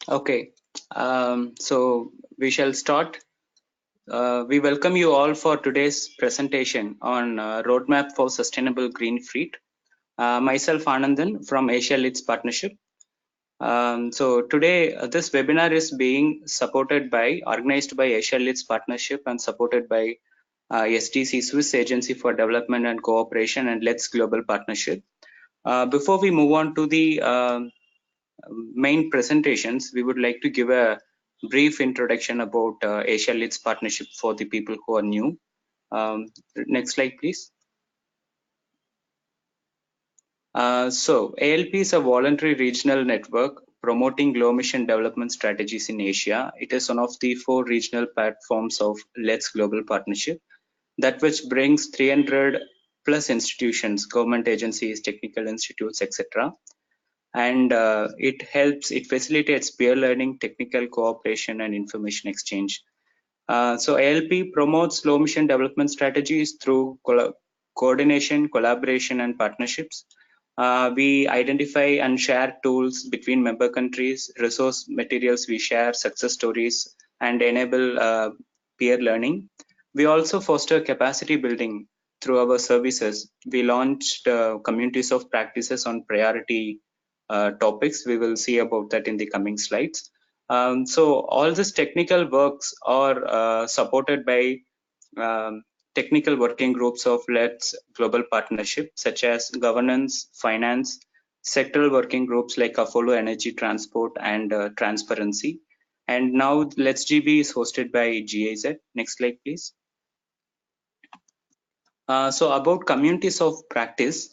Okay, so we shall start. We welcome you all for today's presentation on Roadmap for Sustainable Green Fleet. Myself Anandan from Asia Leads Partnership. So today this webinar is being organized by Asia Leads Partnership and supported by SDC, Swiss Agency for Development and Cooperation, and Let's Global Partnership. Before we move on to the main presentations, we would like to give a brief introduction about Asia Leads Partnership for the people who are new. Next slide, please. So ALP is a voluntary regional network promoting low emission development strategies in Asia. It is one of the 4 regional platforms of Let's Global Partnership, that which brings 300 plus institutions, government agencies, technical institutes, etc. And it facilitates peer learning, technical cooperation, and information exchange. So ALP promotes low emission development strategies through coordination, collaboration, and partnerships. We identify and share tools between member countries, resource materials we share, success stories, and enable peer learning. We also foster capacity building through our services. We launched communities of practices on priority topics. We will see about that in the coming slides. So all these technical works are supported by technical working groups of Let's Global Partnership, such as governance, finance, sectoral working groups like Apollo Energy Transport and Transparency. And now Let's GB is hosted by GIZ. Next slide, please. So about communities of practice.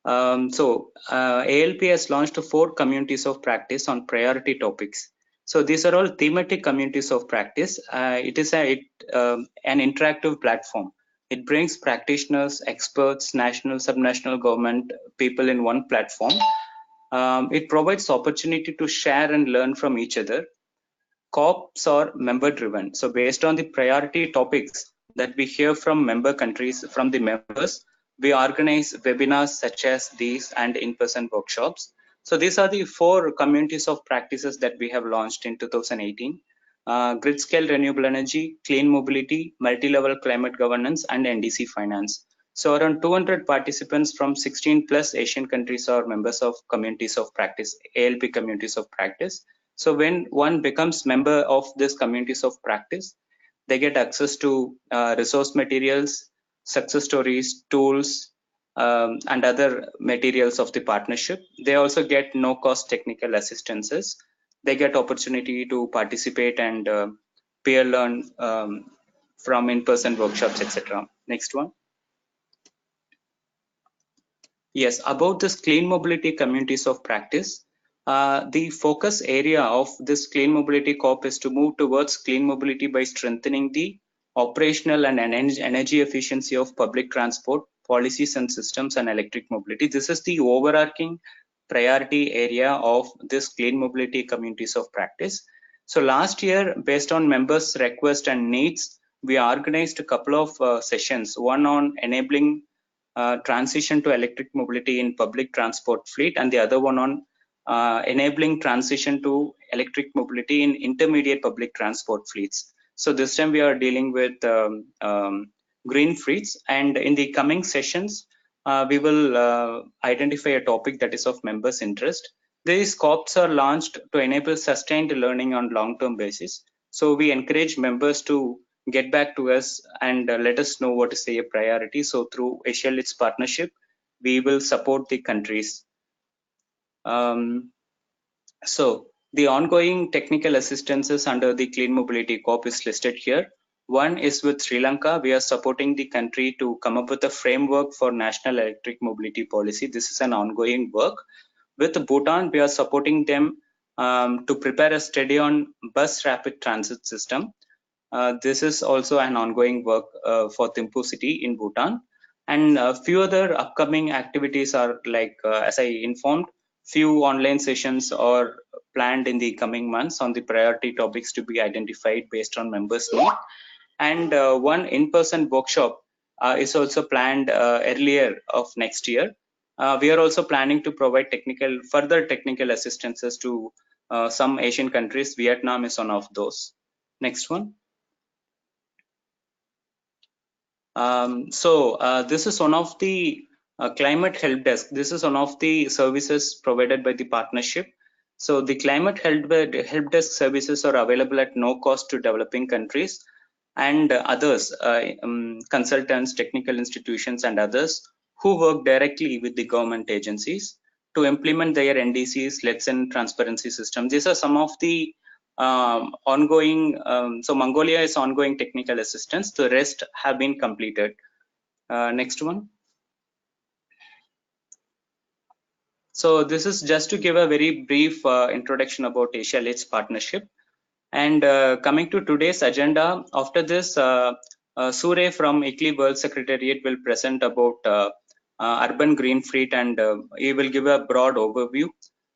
ALP has launched 4 communities of practice on priority topics. So these are all thematic communities of practice. It is an interactive platform. It brings practitioners, experts, national, subnational government people in one platform. It provides opportunity to share and learn from each other. COPs are member driven. So based on the priority topics that we hear from member countries, from the members, we organize webinars such as these and in-person workshops. So these are the 4 communities of practices that we have launched in 2018. Grid scale renewable energy, clean mobility, multi-level climate governance, and NDC finance. So around 200 participants from 16 plus Asian countries are members of communities of practice, ALP communities of practice. So when one becomes member of this communities of practice, they get access to resource materials, success stories, tools, and other materials of the partnership. They also get no cost technical assistances. They get opportunity to participate and peer learn from in-person workshops, etc. Next one. Yes, about this clean mobility communities of practice, the focus area of this clean mobility corp is to move towards clean mobility by strengthening the operational and energy efficiency of public transport policies and systems and electric mobility. This is the overarching priority area of this clean mobility communities of practice. So last year, based on members' request and needs, we organized a couple of sessions, one on enabling transition to electric mobility in public transport fleet, and the other one on enabling transition to electric mobility in intermediate public transport fleets. So this time we are dealing with green fleets, and in the coming sessions, we will identify a topic that is of members' interest. These COPs are launched to enable sustained learning on long-term basis. So we encourage members to get back to us and let us know what is a priority. So through Asia Leads Partnership, we will support the countries. So the ongoing technical assistances under the Clean Mobility Corp is listed here. One is with Sri Lanka. We are supporting the country to come up with a framework for national electric mobility policy. This is an ongoing work. With Bhutan, we are supporting them to prepare a study on bus rapid transit system. This is also an ongoing work for Thimphu city in Bhutan. And a few other upcoming activities are like, as I informed, few online sessions are planned in the coming months on the priority topics to be identified based on members' need. And one in-person workshop is also planned earlier of next year. We are also planning to provide further technical assistances to some Asian countries. Vietnam is one of those. Next one. This is one of the climate help desk. This is one of the services provided by the partnership. So the climate help desk services are available at no cost to developing countries and others, consultants, technical institutions, and others who work directly with the government agencies to implement their NDCs, LETS, and transparency system. These are some of the ongoing. So Mongolia is ongoing technical assistance. The rest have been completed. Next one. So this is just to give a very brief introduction about Asia-LETS partnership. And coming to today's agenda, after this, Sure from ICLEI World Secretariat will present about urban green fleet, and he will give a broad overview.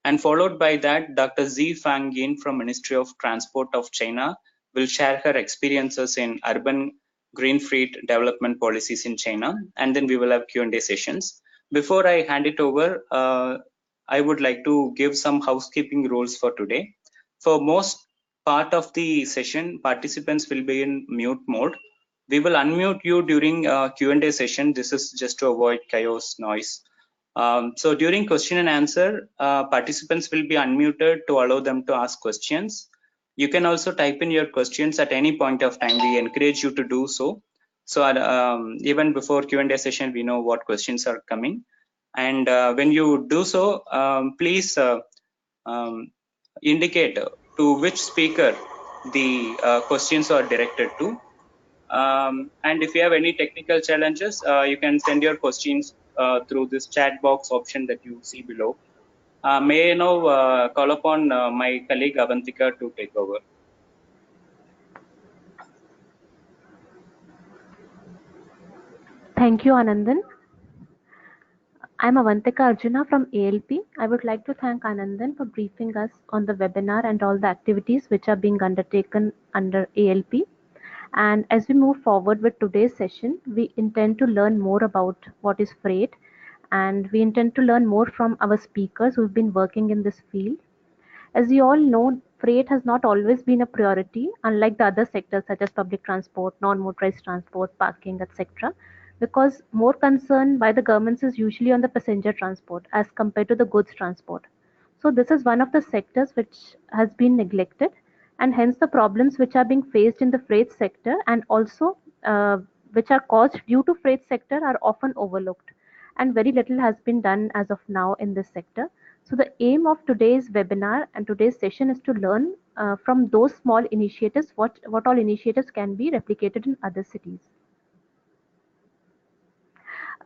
And followed by that, Dr. Zi Fangyin from Ministry of Transport of China will share her experiences in urban green fleet development policies in China. And then we will have Q&A sessions. Before I hand it over, I would like to give some housekeeping rules for today. For most part of the session, participants will be in mute mode. We will unmute you during Q&A session. This is just to avoid chaos, noise. So during question and answer, participants will be unmuted to allow them to ask questions. You can also type in your questions at any point of time. We encourage you to do so. So even before Q&A session, we know what questions are coming. And when you do so, please indicate to which speaker the questions are directed to. And if you have any technical challenges, you can send your questions through this chat box option that you see below. May I now call upon my colleague Avantika to take over. Thank you, Anandan. I'm Avantika Arjuna from ALP. I would like to thank Anandan for briefing us on the webinar and all the activities which are being undertaken under ALP. And as we move forward with today's session, we intend to learn more about what is freight, and we intend to learn more from our speakers who've been working in this field. As you all know, freight has not always been a priority, unlike the other sectors such as public transport, non-motorized transport, parking, etc., because more concern by the governments is usually on the passenger transport as compared to the goods transport. So this is one of the sectors which has been neglected, and hence the problems which are being faced in the freight sector and also which are caused due to freight sector are often overlooked, and very little has been done as of now in this sector. So the aim of today's webinar and today's session is to learn from those small initiatives what all initiatives can be replicated in other cities.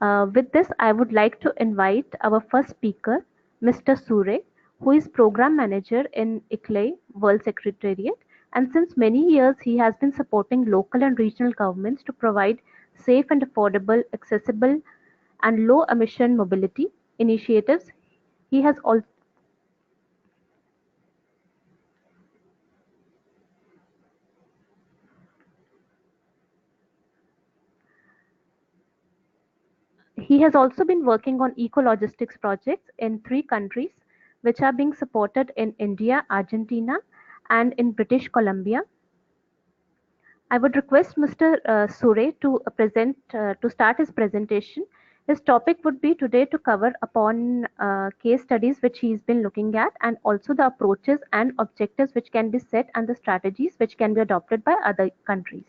With this, I would like to invite our first speaker, Mr. Sure, who is Program Manager in ICLEI World Secretariat, and since many years he has been supporting local and regional governments to provide safe and affordable, accessible and low emission mobility initiatives. He has also been working on eco-logistics projects in 3 countries, which are being supported in India, Argentina, and in British Columbia. I would request Mr. Sure to start his presentation. His topic would be today to cover upon case studies which he's been looking at, and also the approaches and objectives which can be set and the strategies which can be adopted by other countries.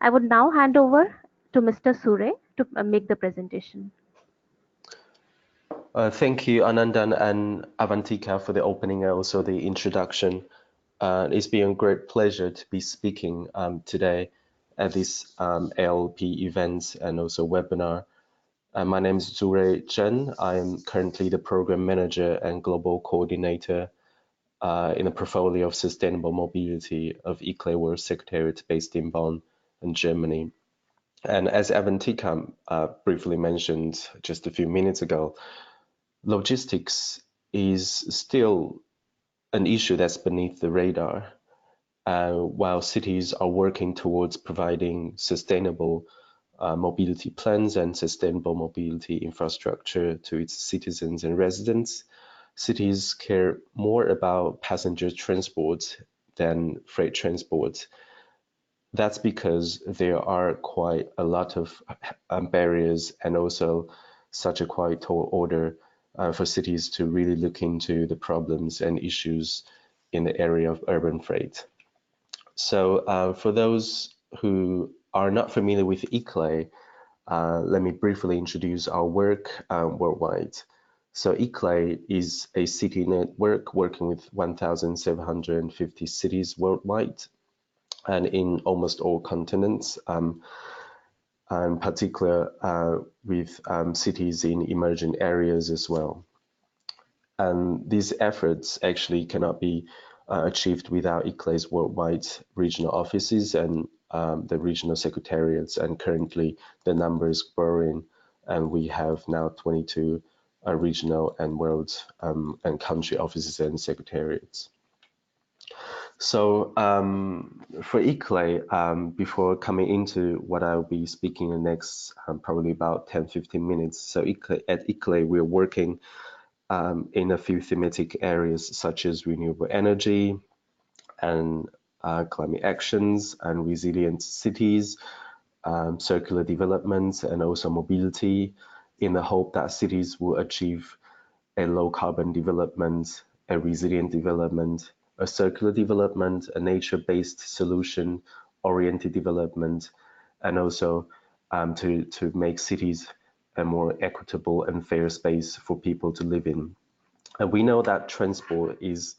I would now hand over to Mr. Sure to make the presentation. Thank you, Anandan and Avantika, for the opening and also the introduction. It's been a great pleasure to be speaking today at this ALP event and also webinar. My name is Zure Chen. I'm currently the Program Manager and Global Coordinator in the portfolio of Sustainable Mobility of ICLEI World Secretariat based in Bonn in Germany. And as Avantika briefly mentioned just a few minutes ago, logistics is still an issue that's beneath the radar. While cities are working towards providing sustainable mobility plans and sustainable mobility infrastructure to its citizens and residents, cities care more about passenger transport than freight transport. That's because there are quite a lot of barriers and also such a quite tall order for cities to really look into the problems and issues in the area of urban freight. So for those who are not familiar with ICLE, let me briefly introduce our work worldwide. So ICLE is a city network working with 1,750 cities worldwide and in almost all continents, and particular with cities in emerging areas as well. And these efforts actually cannot be achieved without ICLE's worldwide regional offices and the regional secretariats, and currently the number is growing, and we have now 22 regional and world and country offices and secretariats. So for ICLE, before coming into what I'll be speaking in the next probably about 10-15 minutes, so at ICLE we're working in a few thematic areas such as renewable energy and climate actions and resilient cities, circular development, and also mobility, in the hope that cities will achieve a low carbon development, a resilient development, a circular development, a nature-based solution oriented development, and also to make cities a more equitable and fair space for people to live in. And we know that transport is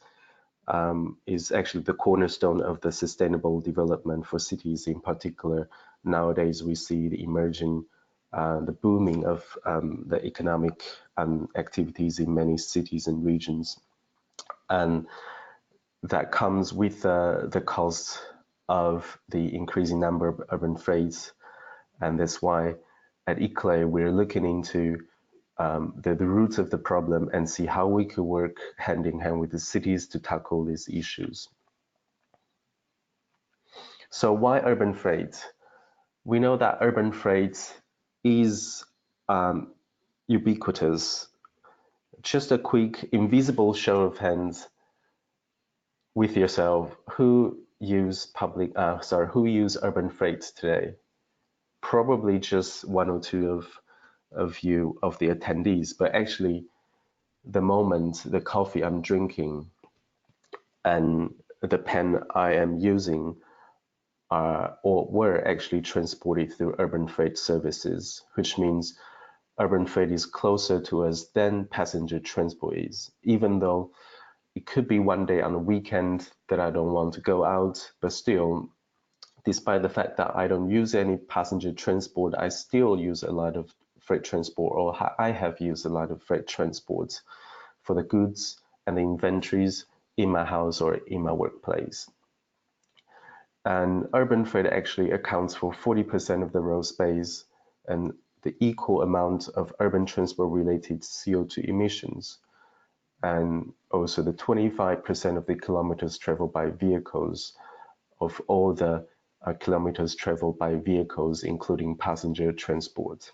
actually the cornerstone of the sustainable development for cities in particular. Nowadays, we see the emerging, the booming of the economic activities in many cities and regions. And that comes with the cost of the increasing number of urban freights. And that's why at ICLE, we're looking into the roots of the problem and see how we could work hand in hand with the cities to tackle these issues. So why urban freight? We know that urban freight is ubiquitous. Just a quick invisible show of hands with yourself, who use urban freight today? Probably just one or two of you, of the attendees, but actually the moment the coffee I'm drinking and the pen I am using or were actually transported through urban freight services, which means urban freight is closer to us than passenger transport is, even though it could be one day on a weekend that I don't want to go out, but still, despite the fact that I don't use any passenger transport, I still use a lot of freight transport, or I have used a lot of freight transport for the goods and the inventories in my house or in my workplace. And urban freight actually accounts for 40% of the road space and the equal amount of urban transport related CO2 emissions, and also the 25% of the kilometers traveled by vehicles of all the kilometers traveled by vehicles, including passenger transport.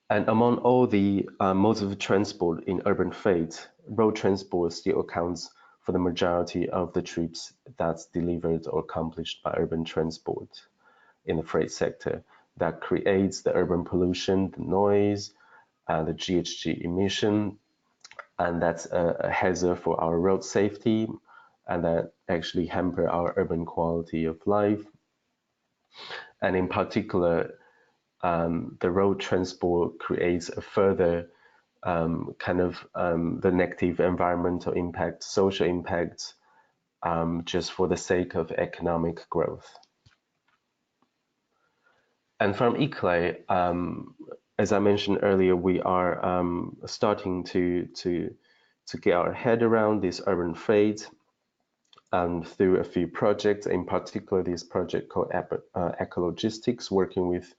And among all the modes of transport in urban freight, road transport still accounts for the majority of the trips that's delivered or accomplished by urban transport in the freight sector. That creates the urban pollution, the noise, the GHG emission, and that's a hazard for our road safety, and that actually hamper our urban quality of life. And in particular, the road transport creates a further the negative environmental impact, social impact, just for the sake of economic growth. And from ICLE, as I mentioned earlier, we are starting to get our head around this urban freight through a few projects, in particular this project called Ecologistics, working with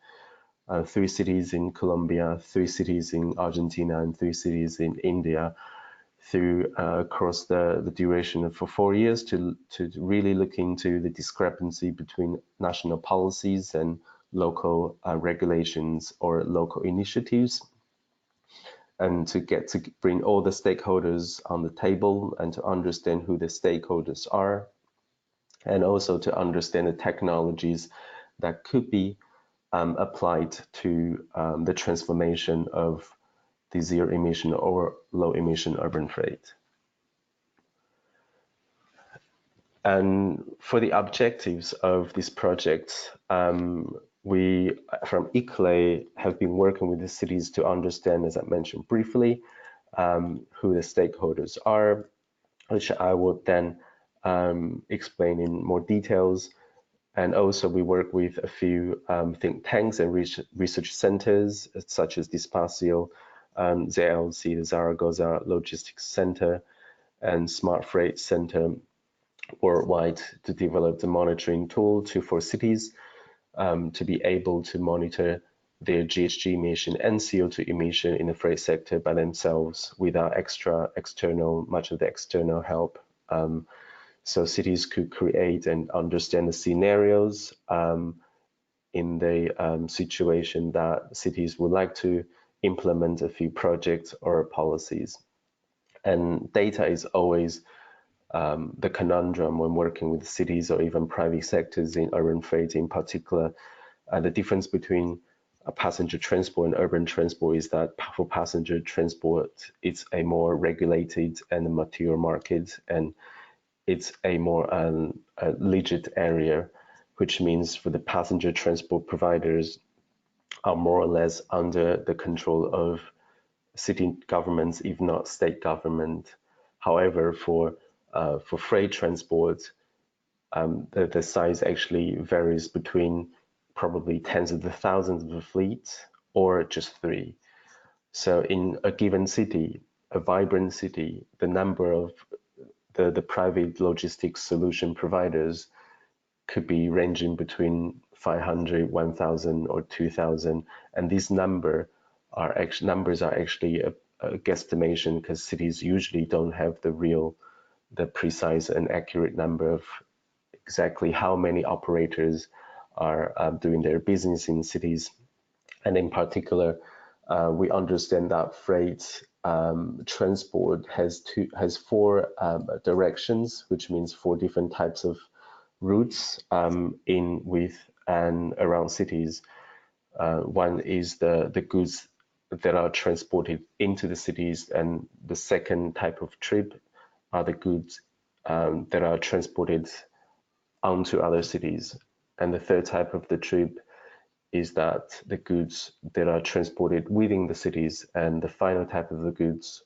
3 cities in Colombia, 3 cities in Argentina, and 3 cities in India, through across the duration of for 4 years to really look into the discrepancy between national policies and local regulations or local initiatives. and to get to bring all the stakeholders on the table and to understand who the stakeholders are, and also to understand the technologies that could be applied to the transformation of the zero emission or low emission urban freight. And for the objectives of this project, we from ICLE have been working with the cities to understand, as I mentioned briefly, who the stakeholders are, which I will then explain in more details. And also we work with a few think tanks and research centers, such as Dispacio, ZLC, the Zaragoza Logistics Center, and Smart Freight Center worldwide, to develop the monitoring tool for cities to be able to monitor their GHG emission and CO2 emission in the freight sector by themselves without much of the external help. So cities could create and understand the scenarios in the situation that cities would like to implement a few projects or policies. And data is always the conundrum when working with cities or even private sectors in urban freight in particular. The difference between passenger transport and urban transport is that for passenger transport, it's a more regulated and mature market, and it's a more legit area, which means for the passenger transport providers are more or less under the control of city governments, if not state government. However, for freight transport, the size actually varies between probably tens of the thousands of a fleet or just 3. So in a given city, a vibrant city, the number of the private logistics solution providers could be ranging between 500, 1,000 or 2,000, and these numbers are actually a guesstimation, because cities usually don't have the precise and accurate number of exactly how many operators are doing their business in cities. And in particular, we understand that freight transport has 4 directions, which means 4 different types of routes in, with, and around cities. One is the goods that are transported into the cities, and the second type of trip are the goods that are transported onto other cities. And the third type of the trip is that the goods that are transported within the cities, and the final type of the goods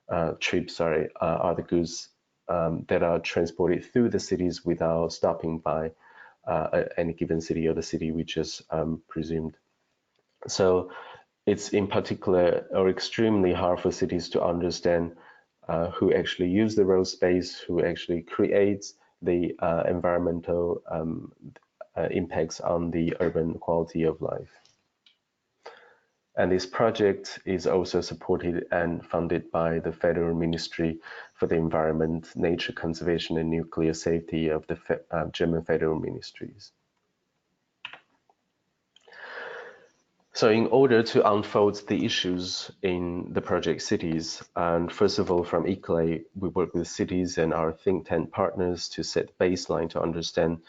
are the goods that are transported through the cities without stopping by any given city or the city we just presumed. So it's in particular or extremely hard for cities to understand who actually use the road space, who actually creates the environmental impacts on the urban quality of life. And this project is also supported and funded by the Federal Ministry for the Environment, Nature Conservation and Nuclear Safety of the German Federal Ministries. So in order to unfold the issues in the project cities, and first of all from ICLE, we work with cities and our think tank partners to set the baseline to understand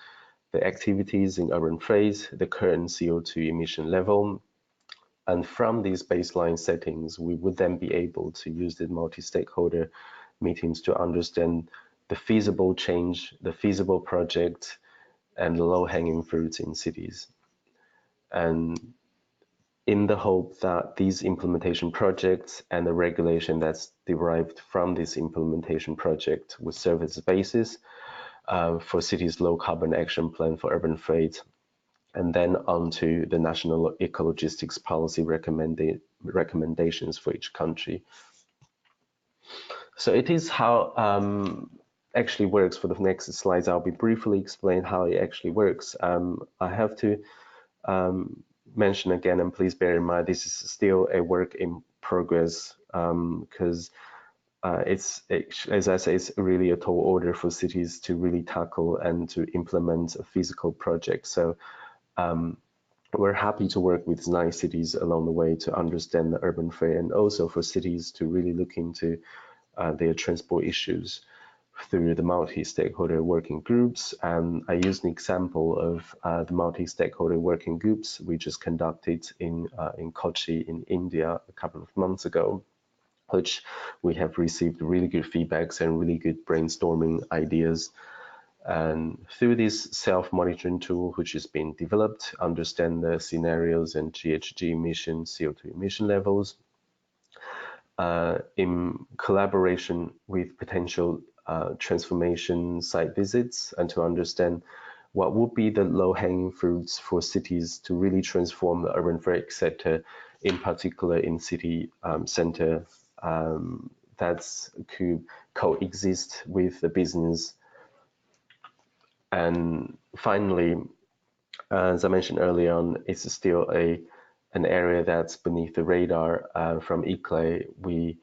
the activities in urban freight, the current CO2 emission level. And from these baseline settings, we would then be able to use the multi-stakeholder meetings to understand the feasible change, the feasible project, and the low-hanging fruits in cities. And in the hope that these implementation projects and the regulation that's derived from this implementation project would serve as a basis for cities' low carbon action plan for urban freight, and then onto the national ecologistics policy recommendations for each country. So it is how actually works. For the next slides, I'll be briefly explain how it actually works. I have to mention again, and please bear in mind, this is still a work in progress, because it's, as I say, it's really a tall order for cities to really tackle and to implement a physical project. So we're happy to work with 9 cities along the way to understand the urban freight, and also for cities to really look into their transport issues through the multi-stakeholder working groups. And I used an example of the multi-stakeholder working groups we just conducted in Kochi in India a couple of months ago, which we have received really good feedbacks and really good brainstorming ideas. And through this self-monitoring tool, which has been developed, understand the scenarios and GHG emission, CO2 emission levels, in collaboration with potential transformation site visits, and to understand what would be the low-hanging fruits for cities to really transform the urban freight sector, in particular in city center that could coexist with the business. And finally, as I mentioned earlier on, it's still an area that's beneath the radar. From ICLEI, we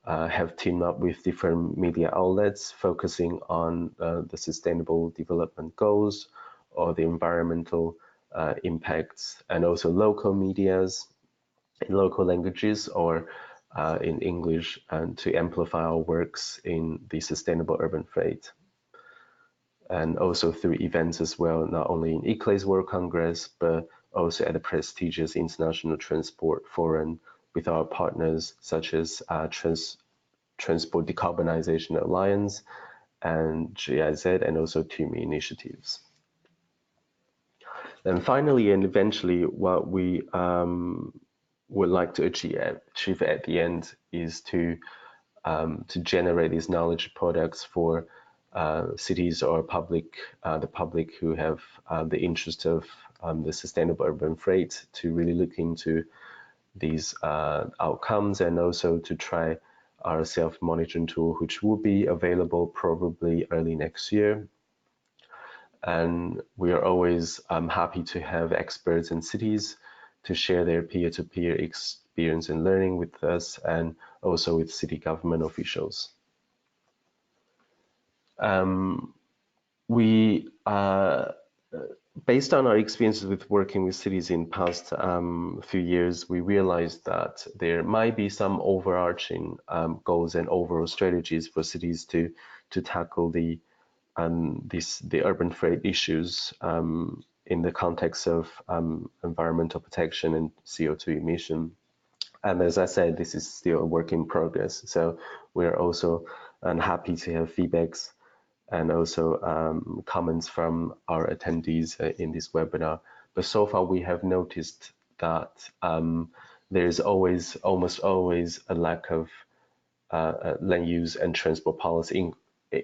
have teamed up with different media outlets focusing on the sustainable development goals or the environmental impacts, and also local medias in local languages or in English, and to amplify our works in the sustainable urban freight. And also through events as well, not only in ICLEI's World Congress, but also at the prestigious International Transport Forum with our partners such as Transport Decarbonization Alliance and GIZ, and also TUMI initiatives. And finally, and eventually, what we would like to achieve at the end is to generate these knowledge products for cities or the public who have the interest of the sustainable urban freight, to really look into these outcomes, and also to try our self-monitoring tool, which will be available probably early next year. And we are always happy to have experts in cities to share their peer-to-peer experience and learning with us, and also with city government officials. We based on our experiences with working with cities in past few years, we realized that there might be some overarching goals and overall strategies for cities to tackle the urban freight issues in the context of environmental protection and CO2 emission. And as I said, this is still a work in progress. So we're also happy to have feedbacks and also comments from our attendees in this webinar. But so far, we have noticed that there's almost always a lack of land use and transport policy,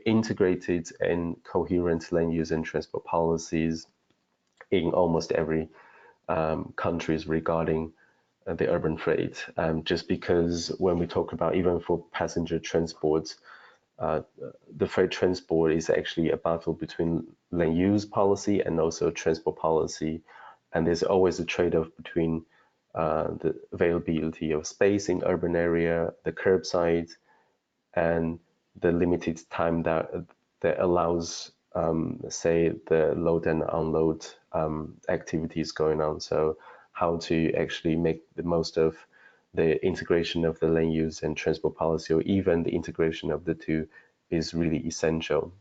integrated and coherent land use and transport policies in almost every countries regarding the urban freight. Just because when we talk about, even for passenger transport, the freight transport is actually a battle between land use policy and also transport policy. And there's always a trade-off between the availability of space in urban area, the curbside, and the limited time that allows, say, the load and unload activities going on. So how to actually make the most of the integration of the land use and transport policy, or even the integration of the two, is really essential.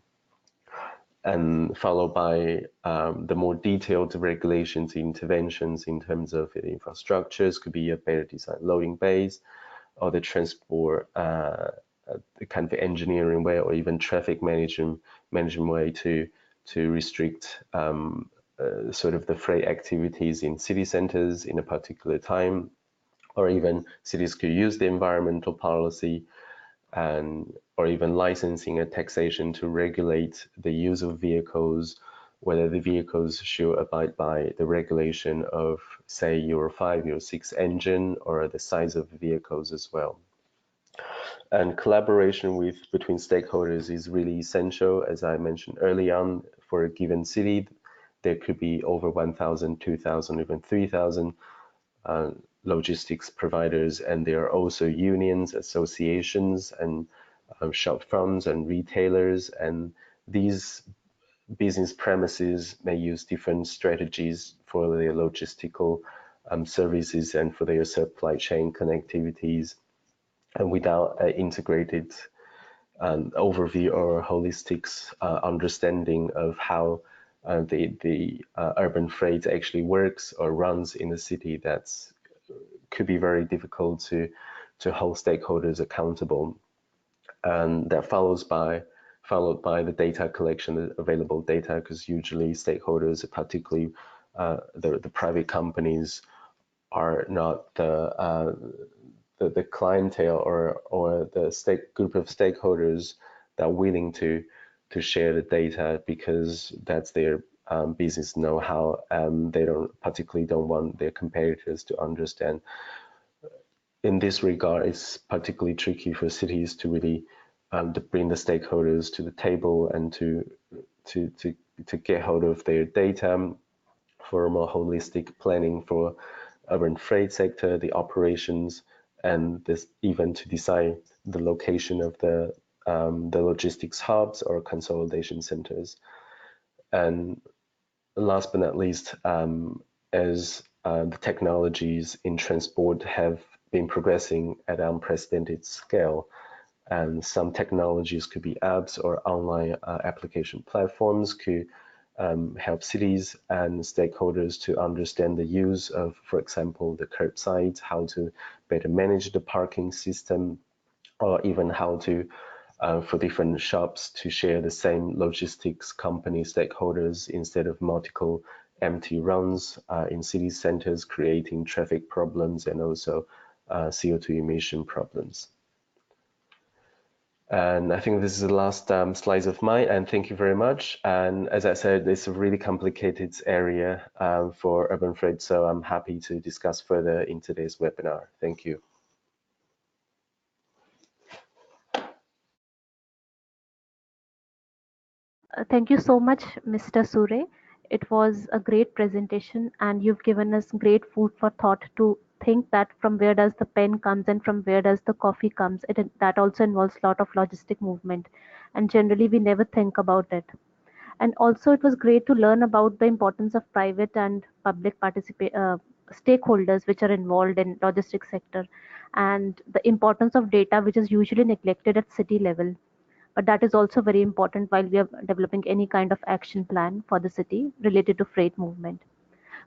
And followed by the more detailed regulations, interventions in terms of the infrastructures, could be a better design loading bays, or the transport the kind of engineering way, or even traffic management way to restrict sort of the freight activities in city centers in a particular time. Or even cities could use the environmental policy or even licensing and taxation to regulate the use of vehicles, whether the vehicles should abide by the regulation of, say, Euro 5, Euro 6 engine, or the size of the vehicles as well. And collaboration between stakeholders is really essential. As I mentioned early on, for a given city, there could be over 1,000, 2,000, even 3,000 logistics providers, and there are also unions, associations, and shop fronts and retailers, and these business premises may use different strategies for their logistical services and for their supply chain connectivities, and without an integrated overview or holistic understanding of how the urban freight actually works or runs in the city, that's could be very difficult to hold stakeholders accountable. And that followed by the data collection, the available data, because usually stakeholders, particularly the private companies, are not the clientele or the group of stakeholders that are willing to share the data, because that's their business know-how. They particularly don't want their competitors to understand. In this regard, it's particularly tricky for cities to really to bring the stakeholders to the table and to get hold of their data for a more holistic planning for urban freight sector, the operations, and this even to decide the location of the logistics hubs or consolidation centers. And last but not least, as the technologies in transport have been progressing at an unprecedented scale, and some technologies could be apps or online application platforms could help cities and stakeholders to understand the use of, for example, the curbside, how to better manage the parking system, or even how to for different shops to share the same logistics company stakeholders instead of multiple empty runs in city centers, creating traffic problems and also CO2 emission problems. And I think this is the last slides of mine, and thank you very much. And as I said, it's a really complicated area for urban freight, so I'm happy to discuss further in today's webinar. Thank you. Thank you so much, Mr. Sure. It was a great presentation, and you've given us great food for thought to think that from where does the pen comes and from where does the coffee comes. That also involves a lot of logistic movement, and generally we never think about it. And also, it was great to learn about the importance of private and public stakeholders which are involved in logistics sector, and the importance of data, which is usually neglected at city level, but that is also very important while we are developing any kind of action plan for the city related to freight movement.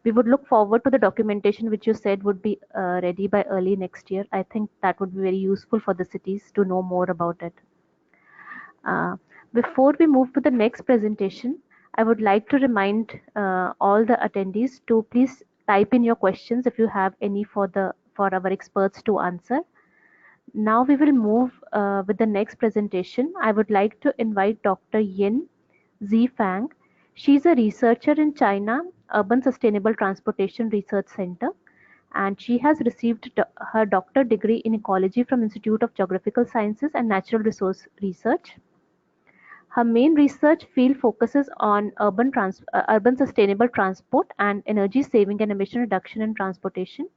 We would look forward to the documentation which you said would be ready by early next year. I think that would be very useful for the cities to know more about it. Before we move to the next presentation, I would like to remind all the attendees to please type in your questions if you have any for our experts to answer. Now we will move with the next presentation. I would like to invite Dr. Yin Zifang. She's a researcher in China Urban Sustainable Transportation Research Center, and she has received her doctor degree in ecology from Institute of Geographical Sciences and Natural Resource Research. Her main research field focuses on urban sustainable transport and energy saving and emission reduction in transportation.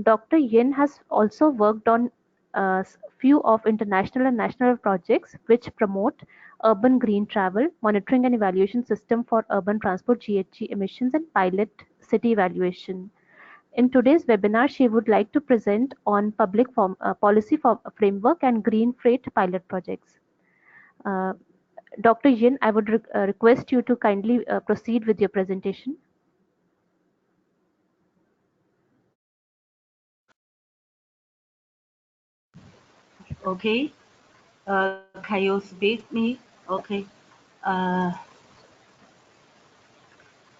Dr. Yin has also worked on a few of international and national projects which promote urban green travel, monitoring and evaluation system for urban transport GHG emissions, and pilot city evaluation. In today's webinar, she would like to present on public policy framework and green freight pilot projects. Dr. Yin, I would request you to kindly proceed with your presentation. Okay. Can you speak me? Okay.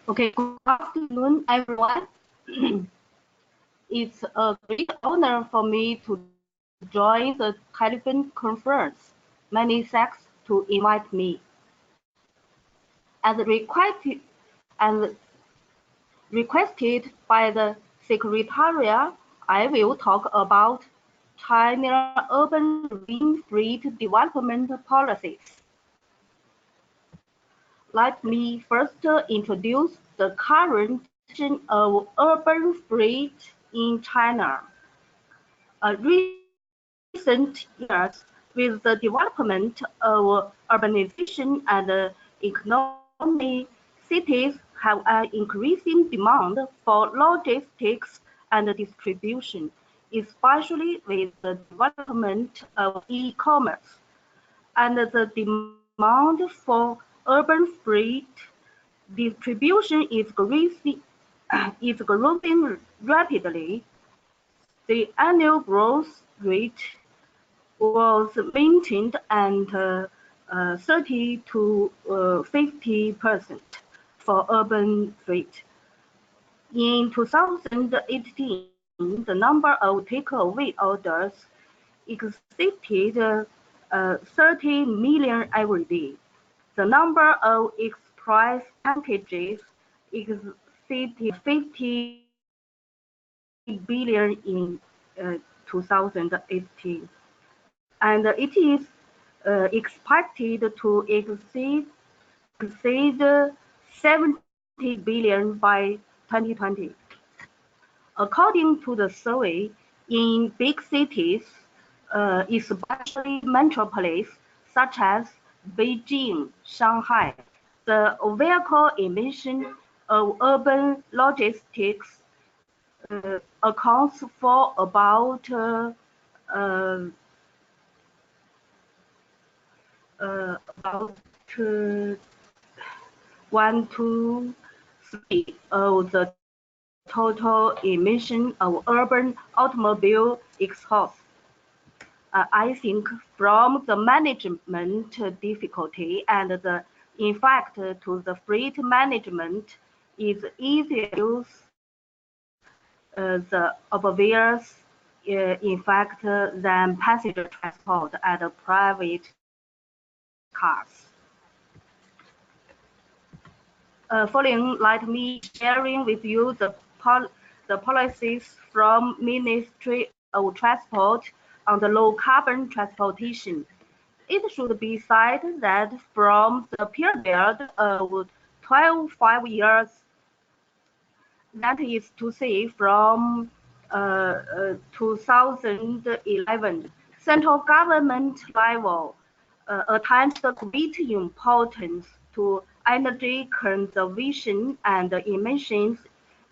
Okay. Good afternoon, everyone. It's a great honor for me to join the telephone conference. Many thanks to invite me. As requested by the Secretariat, I will talk about China urban green freight development policies. Let me first introduce the current situation of urban freight in China. Recent years, with the development of urbanization and economic many cities have an increasing demand for logistics and distribution, especially with the development of e-commerce. And the demand for urban freight distribution is growing rapidly. The annual growth rate was maintained at 30 to 50% for urban freight. In 2018, the number of takeaway orders exceeded 30 million every day. The number of express packages exceeded 50 billion in 2018, and it is expected to exceed 70 billion by 2020. According to the survey, in big cities, especially metropolis such as Beijing, Shanghai, the vehicle emission of urban logistics accounts for about uh, 1 to 3 of the total emission of urban automobile exhaust. I think from the management difficulty and the effect to the freight management is easier to use the obvious effect than passenger transport and private cars. Following, let me sharing with you the policies from Ministry of Transport on the low carbon transportation. It should be said that from the period of 5 years, that is to say from 2011, central government level attaches great importance to energy conservation and emissions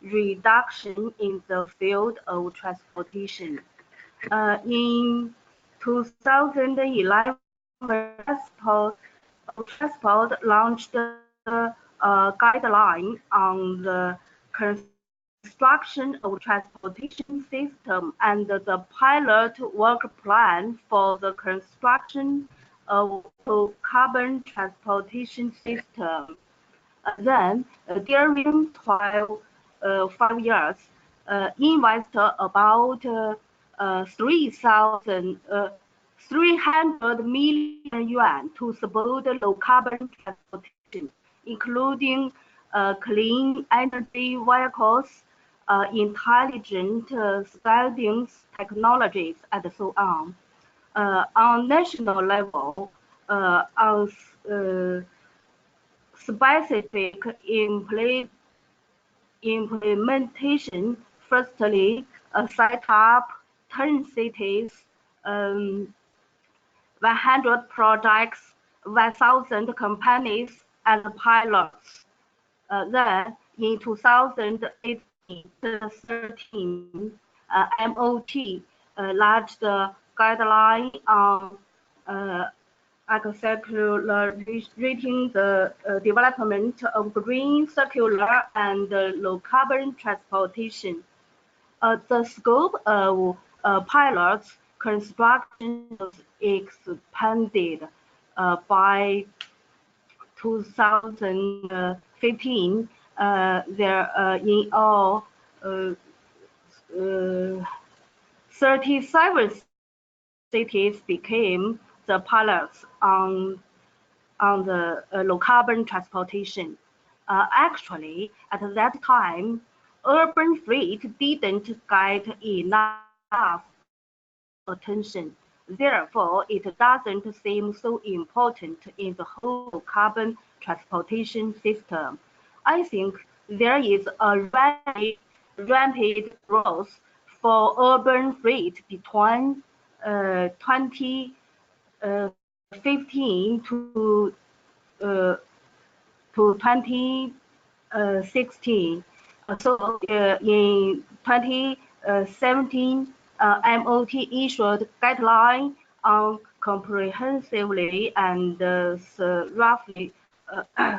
reduction in the field of transportation. In 2011, Transport launched a guideline on the construction of transportation system and the pilot work plan for the construction of carbon transportation system. Then, during 5 years, invested about 300 million yuan to support low carbon transportation, including clean energy vehicles, intelligent buildings technologies, and so on. On national level, on specific implementation, firstly, set up 10 cities, 100 projects, 1,000 companies and pilots. Then in 2013, MOT launched the guideline on accelerating the development of green, circular, and low carbon transportation. The scope of pilots construction was expanded by 2015. There in all 37 cities became the pilots on the low carbon transportation. Actually, at that time, urban freight didn't get enough attention. Therefore, it doesn't seem so important in the whole carbon transportation system. I think there is a rapid growth for urban freight between 2015 to to 2016. So in 2017, MOT issued guidelines on comprehensively and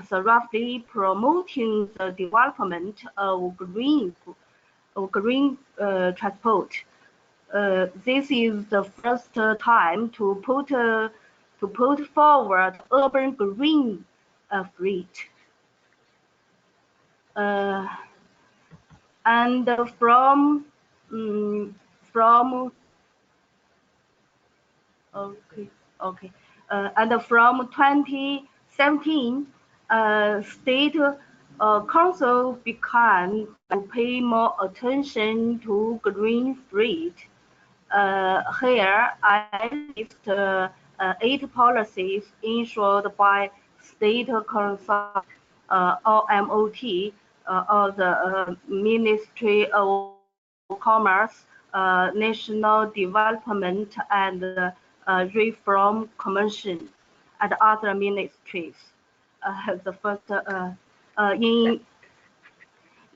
thoroughly promoting the development of green transport. This is the first time to put forward urban green fleet. And from okay, and from 2017, state council began to pay more attention to green fleet. Here I list 8 policies ensured by state council or MOT or the Ministry of Commerce, National Development and Reform Commission, and other ministries. The first in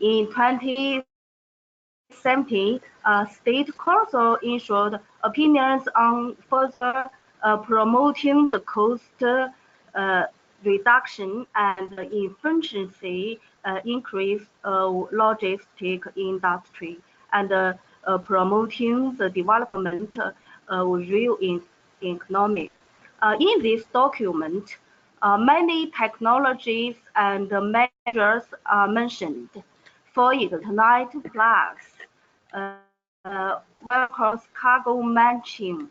2017, State Council issued opinions on further promoting the cost reduction and efficiency increase of logistic industry and promoting the development of real economy. In this document, many technologies and measures are mentioned. For Ignite Plus, vehicles cargo matching,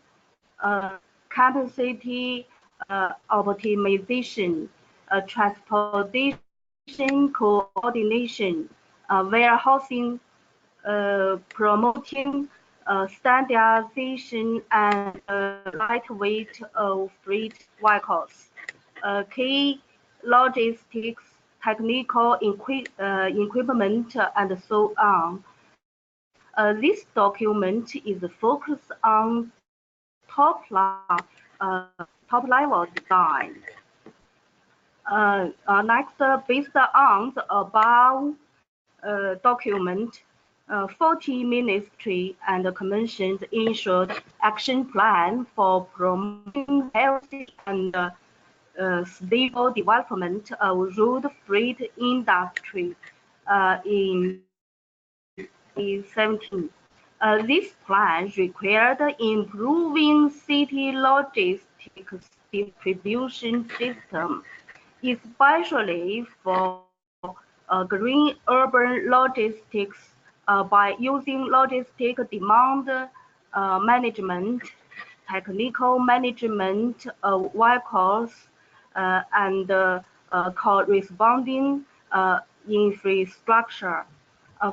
capacity optimization, transportation coordination, warehousing, promoting standardization and lightweight of freight vehicles, key logistics, technical equipment, and so on. This document is focused on top level design. Next, based on the above document, 40 ministry and commissions issued action plan for promoting healthy and stable development of road freight industry in 2017. This plan required improving city logistics distribution system, especially for green urban logistics by using logistic demand management, technical management of vehicles, and corresponding infrastructure.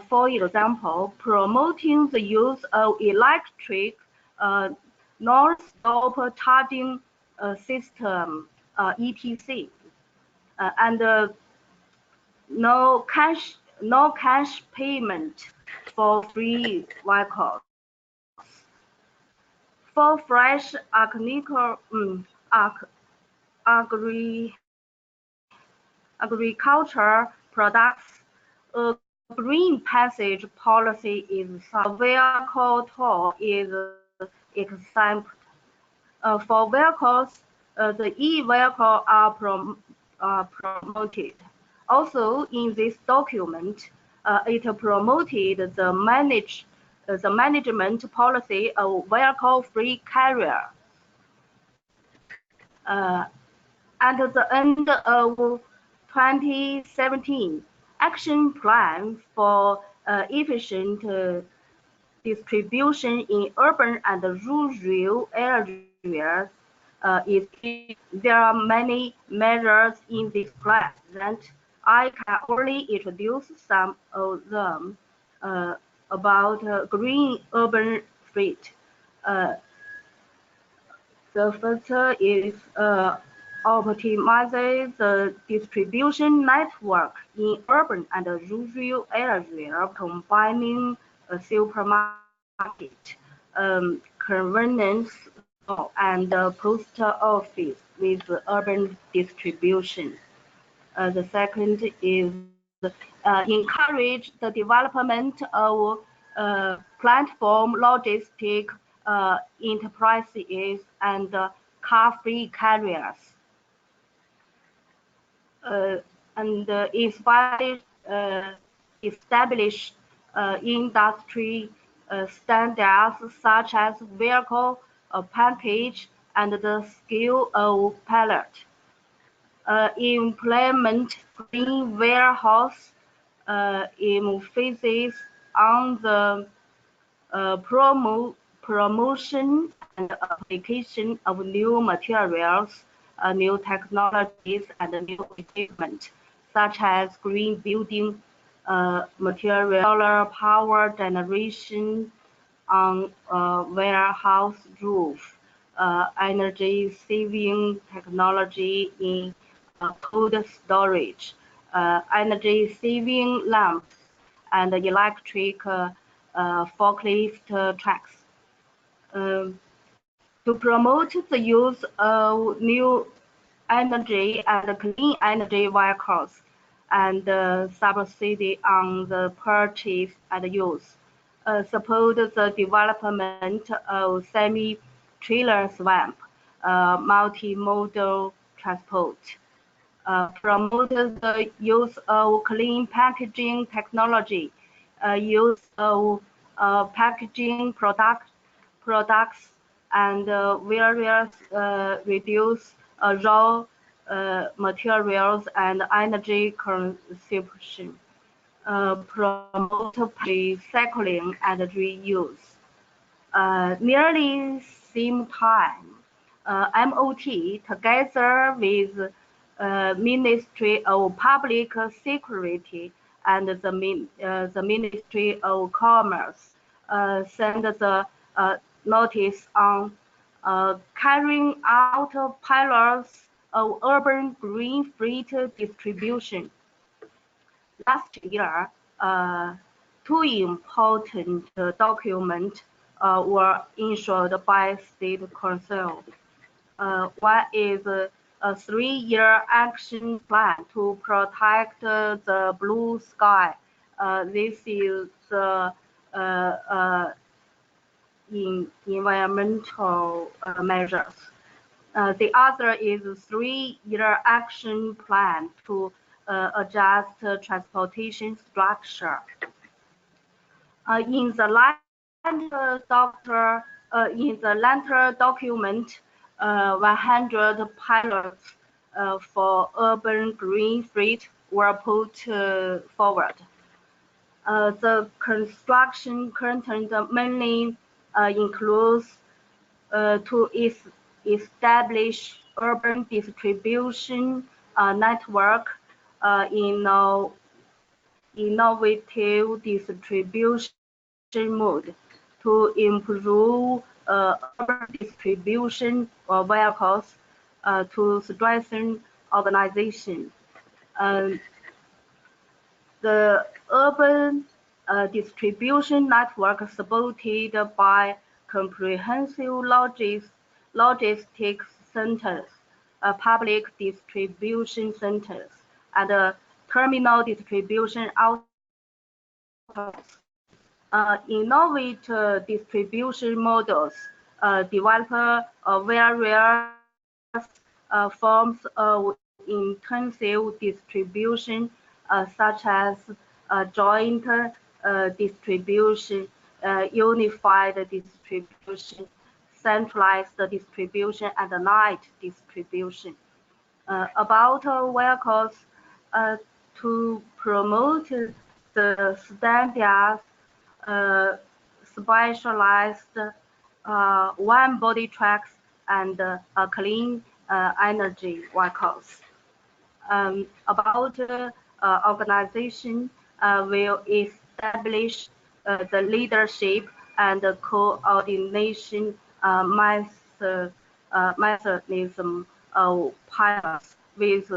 For example, promoting the use of electric non-stop charging system, ETC, and no cash payment for free vehicles. For fresh agriculture products, a green passage policy is vehicle toll is exempt. For vehicles, the e-vehicle are promoted. Also, in this document, it promoted the management policy of vehicle-free carrier. At the end of 2017, action plan for efficient distribution in urban and rural areas is there are many measures in this plan that I can only introduce some of them about green urban fleet. The first is optimize the distribution network in urban and rural areas, combining a supermarket, convenience store, and post office with urban distribution. The second is encourage the development of platform logistic enterprises and car-free carriers. And establish industry standards such as vehicle package and the scale of pallet. Implement green warehouse emphasis on the promotion and application of new materials, new technologies, and new equipment, such as green building material, solar power generation on warehouse roof, energy saving technology in cold storage, energy saving lamps, and electric forklift trucks. To promote the use of new energy and clean energy vehicles and subsidy on the purchase and use. Support the development of semi-trailer swamp, multimodal transport. Promote the use of clean packaging technology, use of packaging products and various reduce raw materials and energy consumption. Promote recycling and reuse. Nearly same time, MOT together with Ministry of Public Security and the Ministry of Commerce send the notice on carrying out pilots of urban green freight distribution. Last year, two important documents were issued by State Council. One is a 3-year action plan to protect the blue sky. This is the environmental measures. The other is a 3-year action plan to adjust transportation structure. In the latter document, 100 pilots for urban green freight were put forward. The construction content mainly includes to establish urban distribution network, innovative distribution mode to improve urban distribution of vehicles to strengthen organization. The urban distribution network supported by comprehensive logistics centers, public distribution centers, and terminal distribution outlets. Innovate distribution models, develop various forms of intensive distribution, such as joint distribution, unified distribution, centralized distribution, and night distribution. About vehicles, to promote the standards, specialized one-body trucks and clean energy vehicles. About organization will establish the leadership and the coordination mechanism of pilots with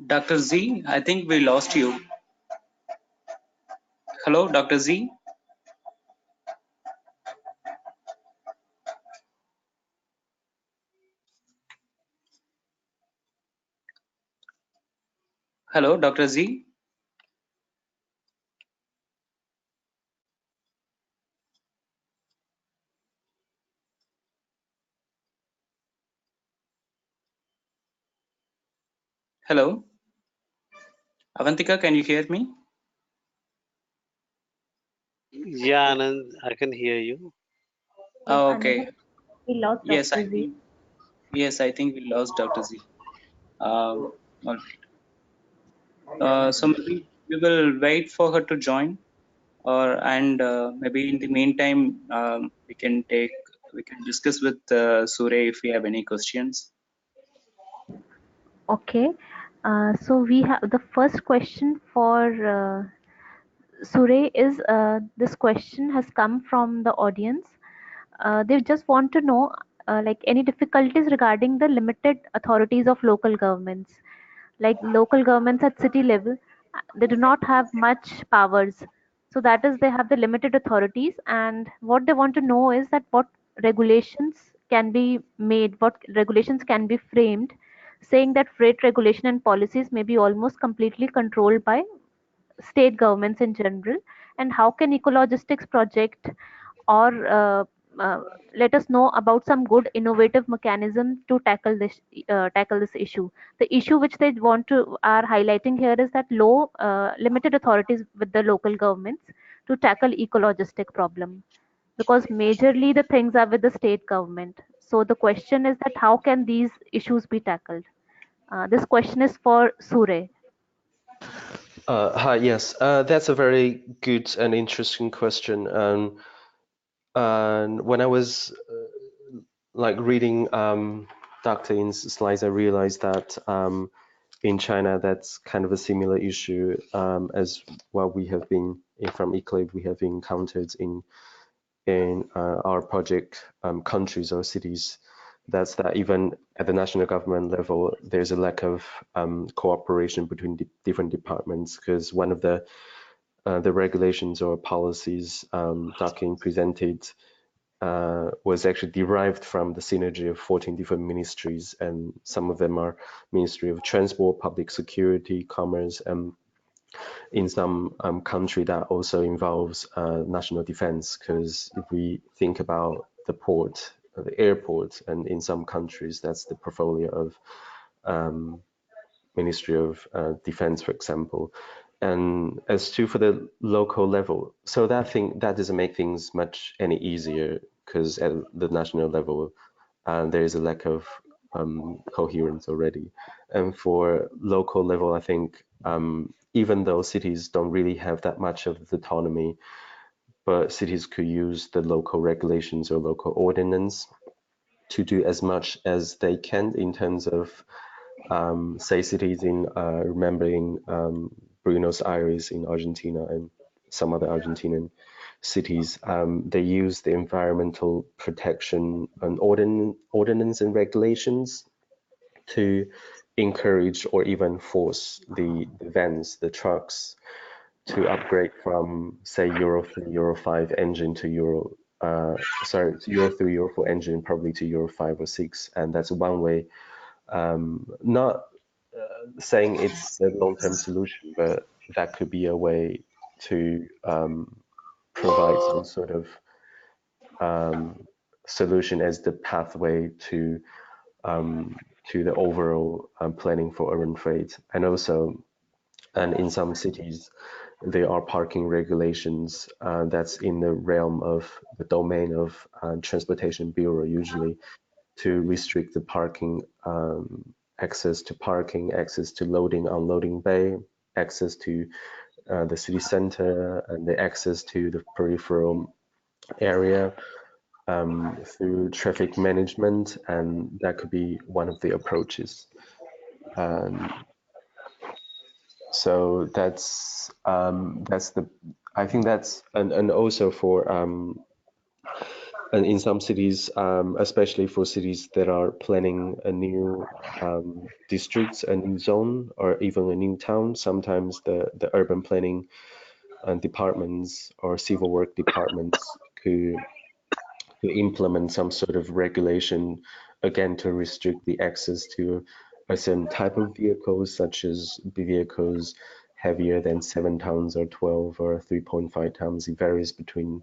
Dr. Z, I think we lost you. Hello, Dr. Z. Hello, Dr. Z. Hello. Avantika, can you hear me? Yeah, Anand, I can hear you. Yes, Okay. Anand, we lost Yes, Dr. I Z. think I think we lost Dr. Z. All right. So maybe we will wait for her to join, or and maybe in the meantime we can discuss with Sure if we have any questions. Okay. So we have the first question for Sure is this question has come from the audience. They just want to know like any difficulties regarding the limited authorities of local governments. Like local governments at city level, they do not have much powers. So that is they have the limited authorities, and what they want to know is that what regulations can be made, what regulations can be framed, saying that freight regulation and policies may be almost completely controlled by state governments in general, and how can ecologistics project or uh, let us know about some good innovative mechanism to tackle this issue. The issue which they want to are highlighting here is that low limited authorities with the local governments to tackle ecologistic problem, because majorly the things are with the state government. So the question is that how can these issues be tackled? This question is for Sure. Hi, yes, that's a very good and interesting question. And when I was like reading Dr. In's slides, I realized that in China, that's kind of a similar issue as what we have been from Eclipse we have encountered in our project countries or cities. That's that even at the national government level, there's a lack of cooperation between different departments, because one of the regulations or policies Dr. In presented was actually derived from the synergy of 14 different ministries, and some of them are Ministry of Transport, Public Security, Commerce, and in some country that also involves national defense, because if we think about the port, the airport, and in some countries that's the portfolio of Ministry of Defense, for example. And as to for the local level, so that doesn't make things much any easier, because at the national level there is a lack of coherence already. And for local level, I think even though cities don't really have that much of the autonomy, but cities could use the local regulations or local ordinance to do as much as they can in terms of say cities in remembering Buenos Aires in Argentina and some other Argentinian cities, they use the environmental protection and ordinance and regulations to encourage or even force the vans, the trucks, to upgrade from say Euro 3, Euro 5 engine to Euro 3, Euro 4 engine, probably to Euro 5 or 6, and that's one way. Not saying it's a long-term solution, but that could be a way to provide some sort of solution as the pathway to the overall planning for urban freight. And also, and in some cities, there are parking regulations that's in the realm of the domain of Transportation Bureau usually, to restrict the parking, access to parking, access to loading, unloading bay, access to the city center, and the access to the peripheral area through traffic management, and that could be one of the approaches. So that's the, I think that's, and also for And in some cities, especially for cities that are planning a new districts, a new zone, or even a new town, sometimes the urban planning departments or civil work departments could implement some sort of regulation, again, to restrict the access to a certain type of vehicles, such as vehicles heavier than 7 tons or 12 or 3.5 tons. It varies between,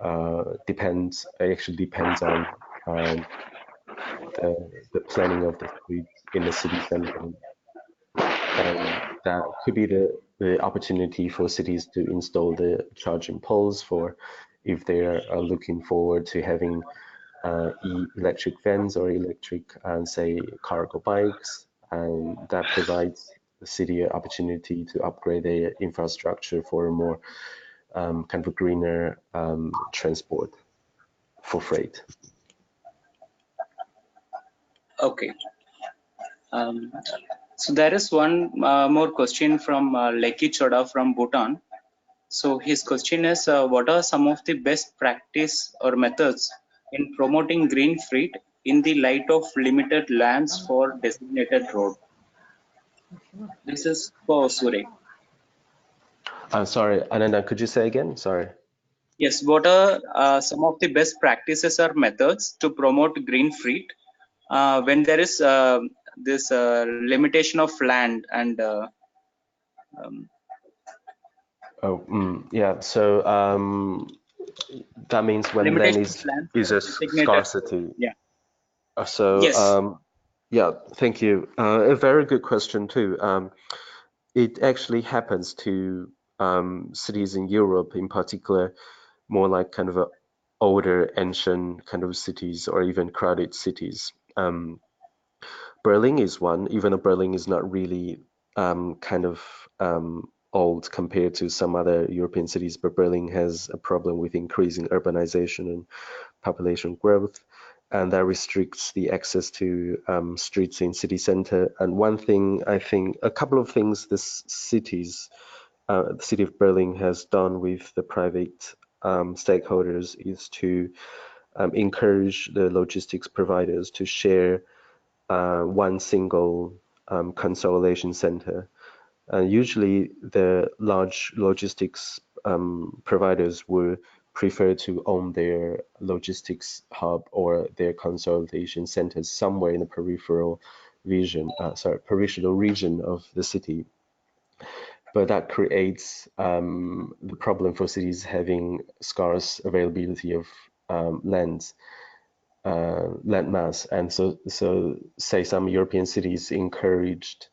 it actually depends on the planning of the streets in the city center. And that could be the opportunity for cities to install the charging poles for if they are looking forward to having electric vans or electric, say, cargo bikes, and that provides the city an opportunity to upgrade their infrastructure for a more kind of a greener transport for freight. Okay. Um, so there is one more question from Leki Choda from Bhutan. So his question is, what are some of the best practice or methods in promoting green fleet in the light of limited lands for designated road? This is for Sure. Sorry, Ananda, could you say again? Sorry. Yes, what are some of the best practices or methods to promote green fleet when there is this limitation of land and Yeah, so that means when land limitation of land is for a designated. scarcity. Yeah. So Yes. yeah, thank you. A very good question too. It actually happens to cities in Europe, in particular, more like kind of a older, ancient kind of cities or even crowded cities. Berlin is one, even though Berlin is not really kind of old compared to some other European cities, but Berlin has a problem with increasing urbanization and population growth, and that restricts the access to streets in city center. And one thing, I think, a couple of things this the city of Berlin has done with the private stakeholders is to encourage the logistics providers to share one single consolidation center. Usually the large logistics providers will prefer to own their logistics hub or their consolidation centers somewhere in the peripheral region of the city. But that creates the problem for cities having scarce availability of land mass. And so say some European cities encouraged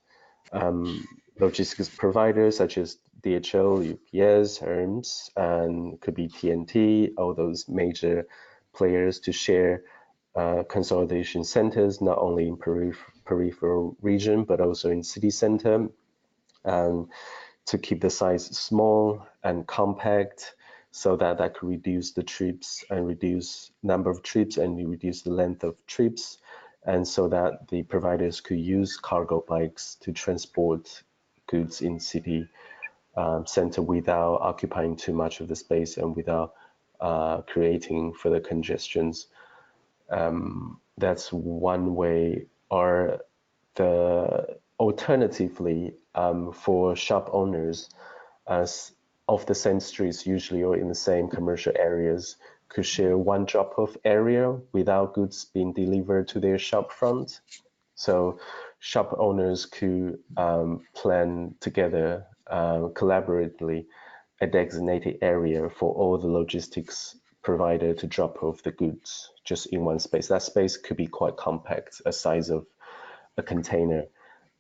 logistics providers such as DHL, UPS, Hermes, and could be TNT, all those major players to share consolidation centers, not only in peripheral region, but also in city center, and to keep the size small and compact so that that could reduce the trips and reduce number of trips and reduce the length of trips, and so that the providers could use cargo bikes to transport goods in city center without occupying too much of the space and without creating further congestions. That's one way. Or the alternatively, for shop owners, as of the same streets usually or in the same commercial areas, could share one drop-off area without goods being delivered to their shop front. So shop owners could plan together collaboratively a designated area for all the logistics provider to drop off the goods just in one space. That space could be quite compact, a size of a container,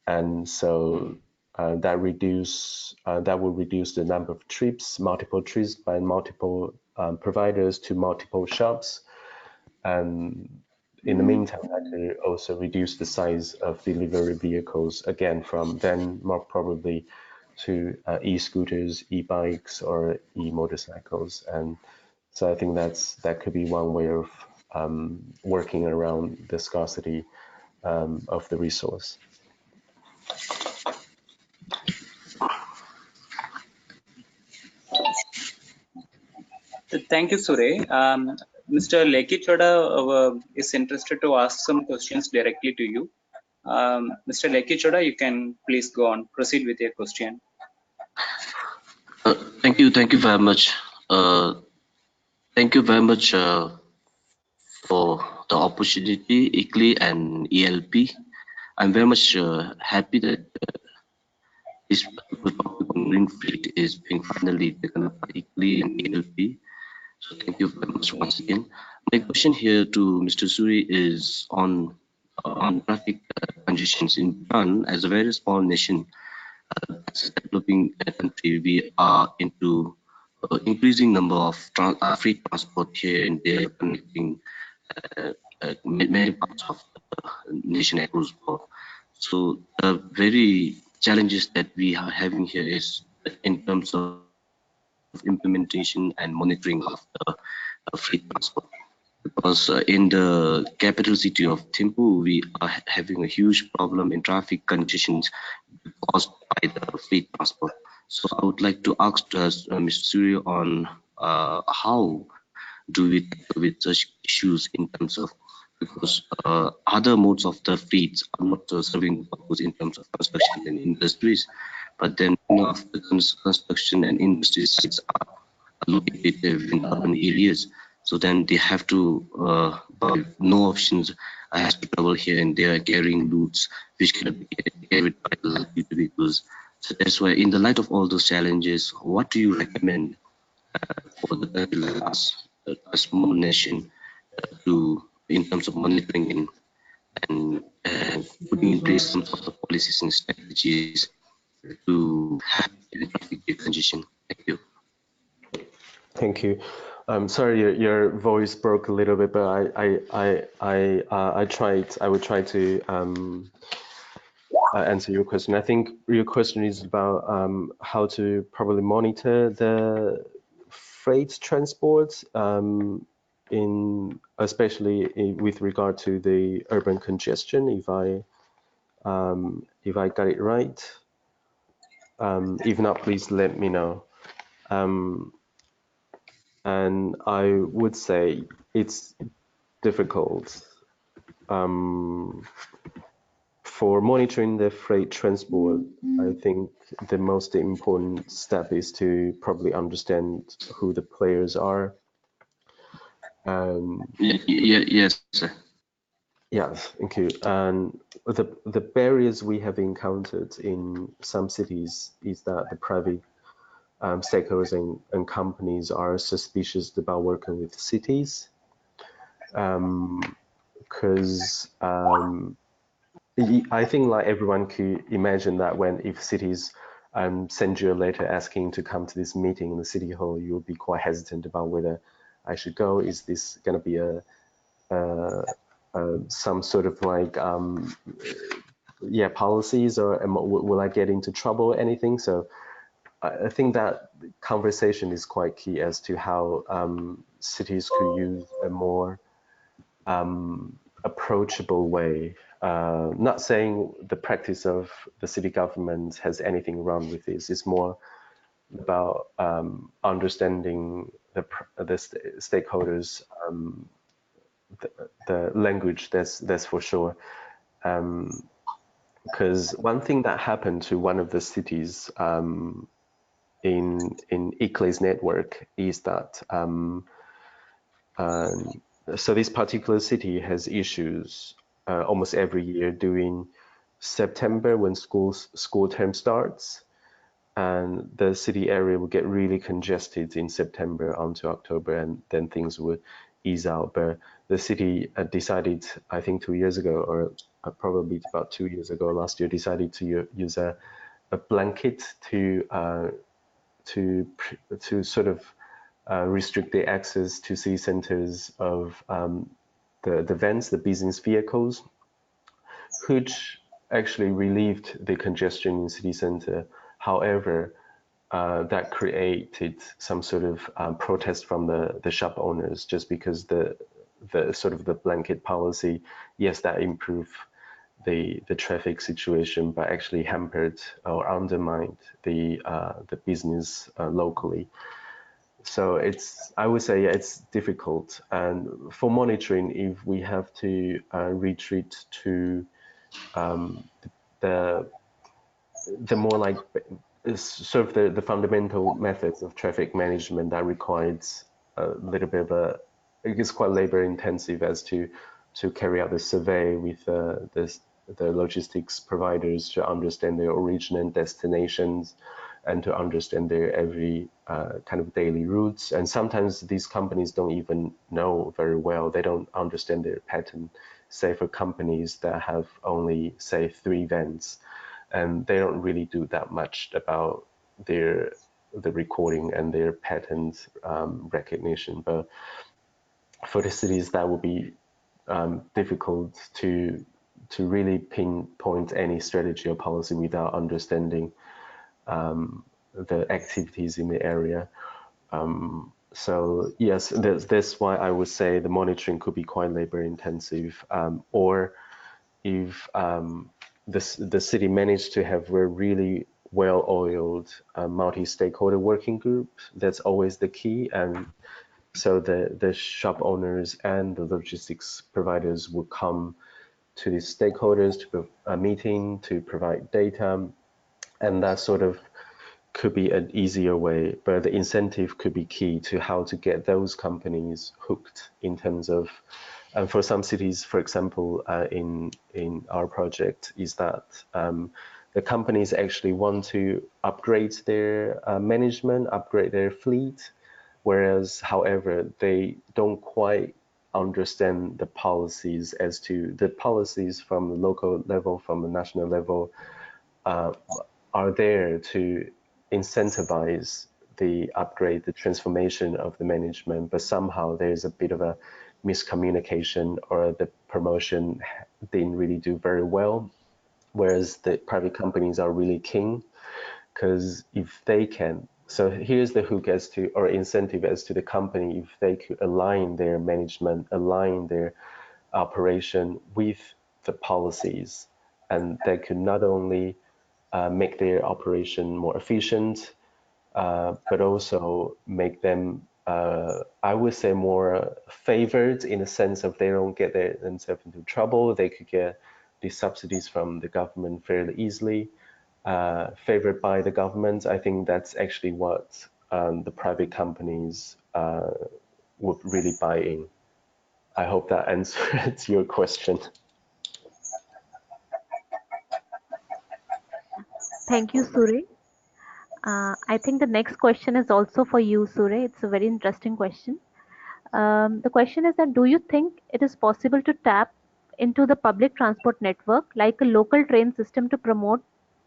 and so that will reduce the number of trips, multiple trips by multiple providers to multiple shops. And in the meantime, that could also reduce the size of delivery vehicles, again, from then more probably to e-scooters, e-bikes, or e-motorcycles. And so I think that could be one way of working around the scarcity of the resource. Thank you, Sure. Mr. Leki Choda is interested to ask some questions directly to you. Mr. Leki Choda, you can please go on, proceed with your question. Thank you very much. Thank you very much for the opportunity, ICLI and ELP. I'm very much happy that this particular topic on green fleet is being finally taken up by ICLI and ELP. So thank you very much once again. My question here to Mr. Suri is on traffic congestions in Bhutan. As a very small nation, as a developing country, we are into increasing number of free transport here and there, connecting many parts of the nation across board. So the very challenges that we are having here is in terms of implementation and monitoring of the free transport. Because in the capital city of Thimphu, we are having a huge problem in traffic congestions caused by the fleet transport. So I would like to ask Mr. Surya on how do we deal with such issues in terms of, because other modes of the fleets are not serving the purpose in terms of construction and industries, but then of the construction and industry sites are located in urban areas. So then they have to, by no options, I have to travel here and there carrying loads which cannot be carried by the light duty vehicles. So that's why, in the light of all those challenges, what do you recommend for the country like us, a small nation, to in terms of monitoring and putting in place some sort of policies and strategies to have traffic congestion? Thank you. Thank you. Sorry, your voice broke a little bit, but I would try to answer your question. I think your question is about how to properly monitor the freight transport, especially with regard to the urban congestion. If I got it right. If not, please let me know. And I would say it's difficult for monitoring the freight transport. I think the most important step is to probably understand who the players are. Yes, sir. Yes, thank you. And the barriers we have encountered in some cities is that the private stakeholders and companies are suspicious about working with cities, because I think like everyone could imagine that if cities send you a letter asking to come to this meeting in the city hall, you'll be quite hesitant about whether I should go. Is this going to be some sort of like policies, or will I get into trouble or anything? So I think that conversation is quite key as to how cities could use a more approachable way. Not saying the practice of the city government has anything wrong with this. It's more about understanding the stakeholders, the language. That's for sure. Because one thing that happened to one of the cities in ICLE's network is that so this particular city has issues almost every year during September when school term starts, and the city area will get really congested in September onto October, and then things will ease out. But the city decided, I think 2 years ago, or probably about 2 years ago, last year, decided to use a blanket to sort of restrict the access to city centers of the vans, the business vehicles, which actually relieved the congestion in city center. However, that created some sort of protest from the shop owners, just because the sort of the blanket policy, yes, that improved the traffic situation, but actually hampered or undermined the business locally. so I would say, yeah, it's difficult. And for monitoring, if we have to retreat to the more like sort of the fundamental methods of traffic management that requires a little bit of it is quite labor intensive as to carry out the survey with the logistics providers to understand their origin and destinations, and to understand their every kind of daily routes. And sometimes these companies don't even know very well. They don't understand their pattern. Say for companies that have only, say, 3 vans, and they don't really do that much about the recording and their patterns recognition. But for the cities, that would be difficult to really pinpoint any strategy or policy without understanding the activities in the area. So yes, that's why I would say the monitoring could be quite labor intensive, or if the city managed to have a really well-oiled multi-stakeholder working group, that's always the key. And so the shop owners and the logistics providers will come to these stakeholders to a meeting to provide data, and that sort of could be an easier way, but the incentive could be key to how to get those companies hooked in terms of, and for some cities, for example, in our project, is that the companies actually want to upgrade their management, upgrade their fleet, whereas, however, they don't quite understand the policies from the local level, from the national level, are there to incentivize the upgrade, the transformation of the management, but somehow there's a bit of a miscommunication, or the promotion didn't really do very well, whereas the private companies are really keen, because if they can, so here's the hook as to, or incentive as to the company, if they could align their management, align their operation with the policies, and they could not only make their operation more efficient, but also make them, I would say, more favored, in the sense of they don't get themselves into trouble. They could get the subsidies from the government fairly easily, favored by the government. I think that's actually what the private companies would really buy in. I hope that answers your question. Thank you, Sure. I think the next question is also for you, Sure. It's a very interesting question. The question is that, do you think it is possible to tap into the public transport network like a local train system to promote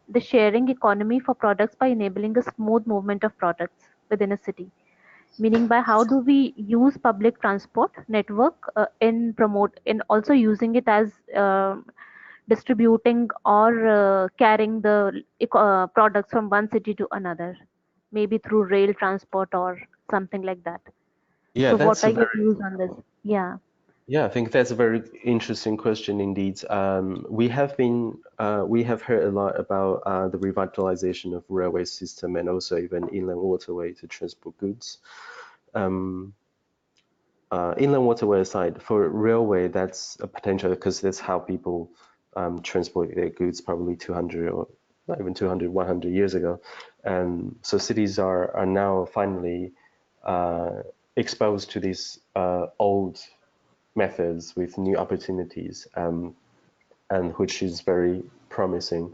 the sharing economy for products by enabling a smooth movement of products within a city? Meaning, by how do we use public transport network in also using it as distributing or carrying the products from one city to another, maybe through rail transport or something like that. Yeah, So what that's are a your very views on this? Yeah. Yeah, I think that's a very interesting question indeed. We have heard a lot about the revitalization of railway system, and also even inland waterway to transport goods. Inland waterway aside, for railway, that's a potential, because that's how people transport their goods probably 200, or not even 200, 100 years ago. And so cities are now finally exposed to these old methods with new opportunities, and which is very promising.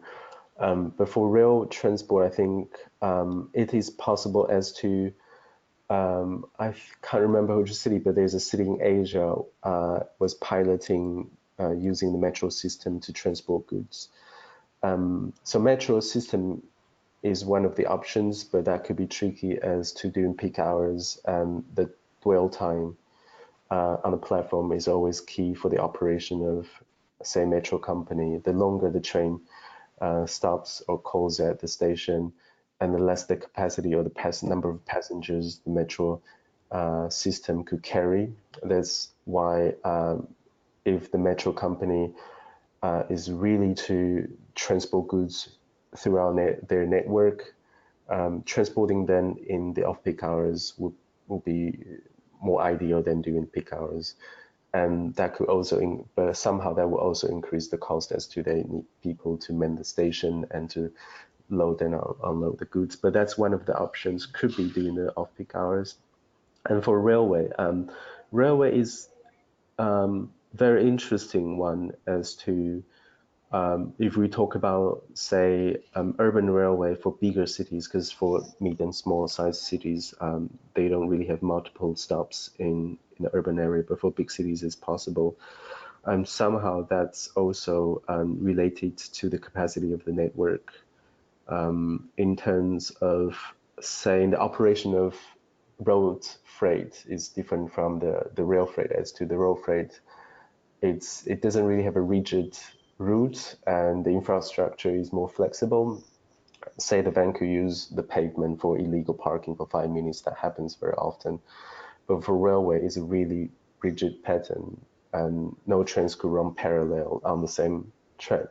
But for rail transport, I think it is possible as to, I can't remember which city, but there's a city in Asia was piloting using the metro system to transport goods. So metro system is one of the options, but that could be tricky as to during peak hours, and the dwell time on a platform is always key for the operation of, say, metro company. The longer the train stops or calls at the station, and the less the capacity or the number of passengers the metro system could carry. That's why if the metro company is really to transport goods throughout their network, transporting them in the off-peak hours would will be more ideal than during peak hours. And that could also, but somehow that will also increase the cost as to they need people to man the station and to load and unload the goods. But that's one of the options, could be during the off-peak hours. And for railway, railway is very interesting one as to if we talk about, say, urban railway for bigger cities, because for medium, small size cities, they don't really have multiple stops in the urban area, but for big cities it's possible. Somehow that's also related to the capacity of the network in terms of saying the operation of road freight is different from the rail freight. As to the rail freight, it doesn't really have a rigid route, and the infrastructure is more flexible. Say the van could use the pavement for illegal parking for 5 minutes. That happens very often. But for railway, it's a really rigid pattern, and no trains could run parallel on the same track.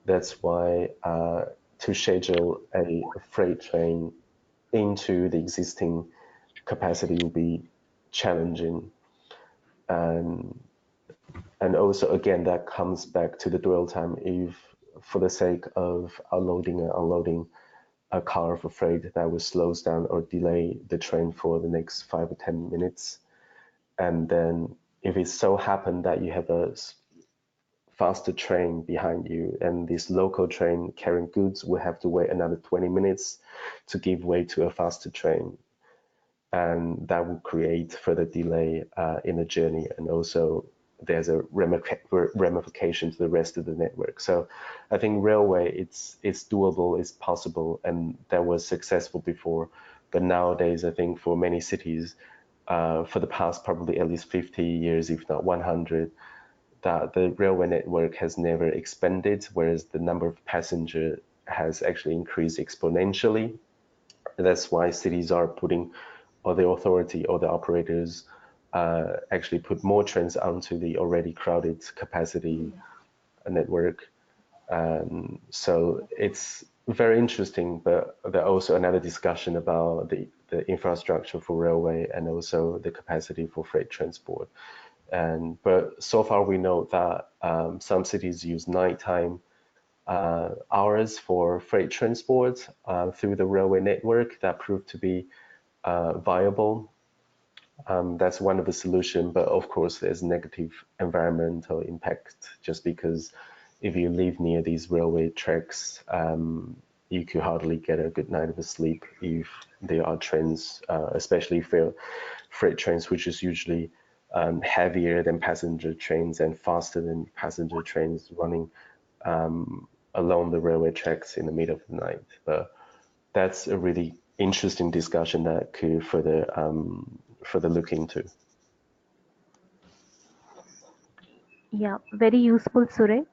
That's why to schedule a freight train into the existing capacity will be challenging. And also, again, that comes back to the dwell time. If, for the sake of unloading and unloading a car of freight, that will slows down or delay the train for the next 5 or 10 minutes. And then if it so happened that you have a faster train behind you, and this local train carrying goods will have to wait another 20 minutes to give way to a faster train. And that will create further delay in the journey, and also there's a ramification to the rest of the network. So I think railway, it's doable, it's possible, and that was successful before. But nowadays, I think for many cities, for the past probably at least 50 years, if not 100, that the railway network has never expanded, whereas the number of passengers has actually increased exponentially. And that's why cities are putting, or the authority or the operators actually put more trains onto the already crowded capacity network. So it's very interesting, but there's also another discussion about the infrastructure for railway and also the capacity for freight transport. But so far we know that some cities use nighttime hours for freight transport through the railway network. That proved to be viable. That's one of the solutions, but of course there's negative environmental impact, just because if you live near these railway tracks, you could hardly get a good night of sleep if there are trains, especially for freight trains, which is usually heavier than passenger trains and faster than passenger trains running along the railway tracks in the middle of the night. But that's a really interesting discussion that could further look into. Yeah, very useful, Sure.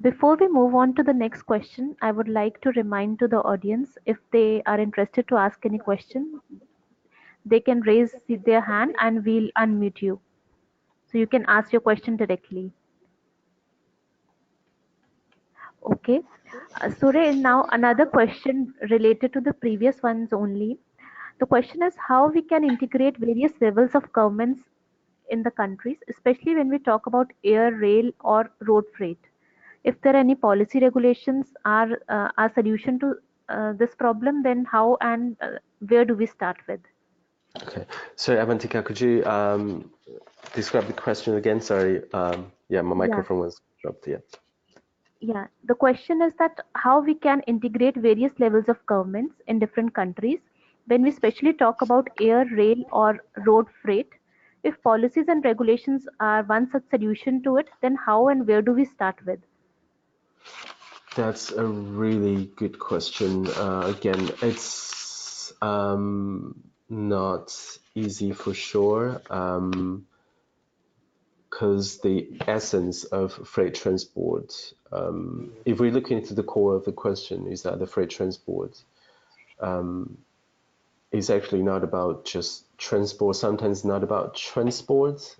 Before we move on to the next question, I would like to remind to the audience, if they are interested to ask any question, they can raise their hand and we'll unmute you. So you can ask your question directly. Okay. Sure, now another question related to the previous ones only. The question is how we can integrate various levels of governments in the countries, especially when we talk about air, rail, or road freight. If there are any policy regulations are a solution to this problem, then how and where do we start with? Okay, so Avantika, could you describe the question again? Sorry, yeah, my Yeah, microphone was dropped. Yeah. yeah. The question is that how we can integrate various levels of governments in different countries when we especially talk about air, rail, or road freight. If policies and regulations are one such solution to it, then how and where do we start with? That's a really good question. Again, it's not easy for sure, because the essence of freight transport, if we look into the core of the question, is that the freight transport is actually not about just transport, sometimes not about transport.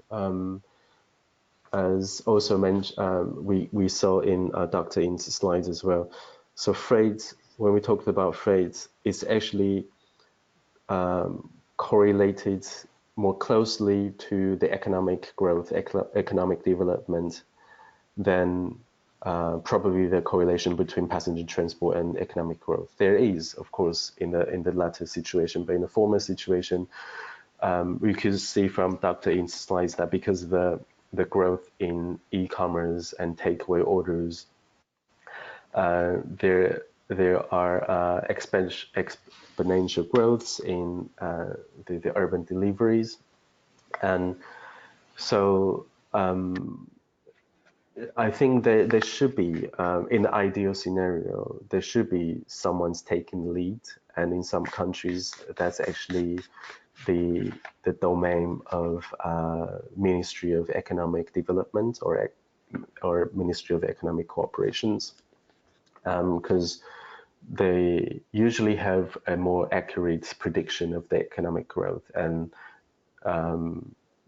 As also mentioned, we saw in Dr. In's slides as well. So freight, when we talked about freight, it's actually correlated more closely to the economic growth, economic development than probably the correlation between passenger transport and economic growth. There is, of course, in the latter situation, but in the former situation, we could see from Dr. In's slides that because of the growth in e-commerce and takeaway orders, there are exponential growths in the urban deliveries, and so I think that there should be, in the ideal scenario, there should be someone's taking the lead, and in some countries, that's actually the domain of Ministry of Economic Development or Ministry of Economic Cooperations, because they usually have a more accurate prediction of the economic growth, and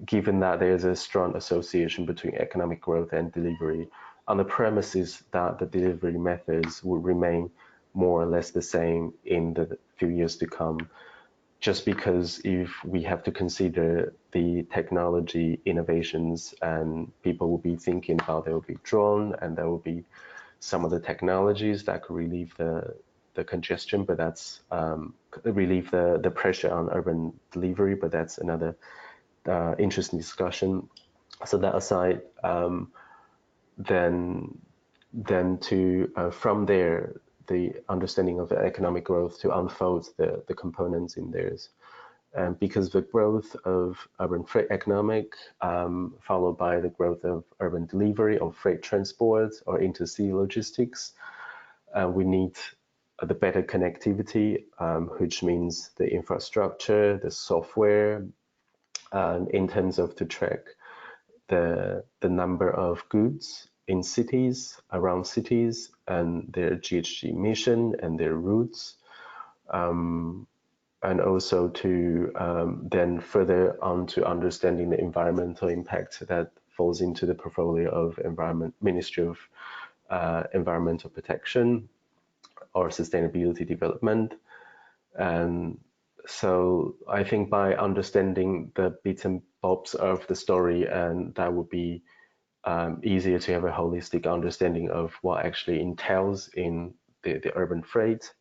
given that there's a strong association between economic growth and delivery, on the premises that the delivery methods will remain more or less the same in the few years to come, just because if we have to consider the technology innovations, and people will be thinking about there will be drone, and there will be some of the technologies that could relieve the congestion, but that's relieve the pressure on urban delivery, but that's another interesting discussion. So that aside, then to from there, the understanding of the economic growth to unfold the components in theirs. And because the growth of urban freight economic, followed by the growth of urban delivery or freight transport or intercity logistics, we need the better connectivity, which means the infrastructure, the software, in terms of to track the number of goods in cities, around cities, and their GHG emission and their routes, and also to then further on to understanding the environmental impact that falls into the portfolio of Ministry of Environmental Protection or Sustainability Development. And so I think by understanding the bits and bobs of the story, and that would be easier to have a holistic understanding of what actually entails in the urban freight.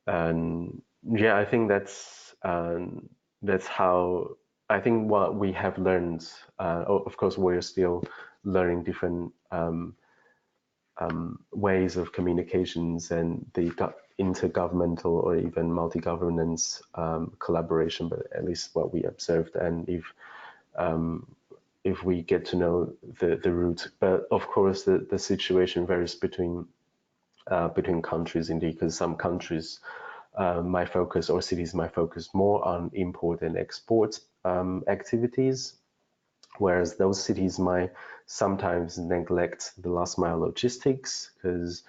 And yeah, I think that's how I think what we have learned. Of course, we're still learning different ways of communications and the intergovernmental or even multi-governance collaboration, but at least what we observed. And if we get to know the route, but of course the situation varies between countries indeed, because some countries might focus, or cities might focus more on import and export activities, whereas those cities might sometimes neglect the last mile logistics, because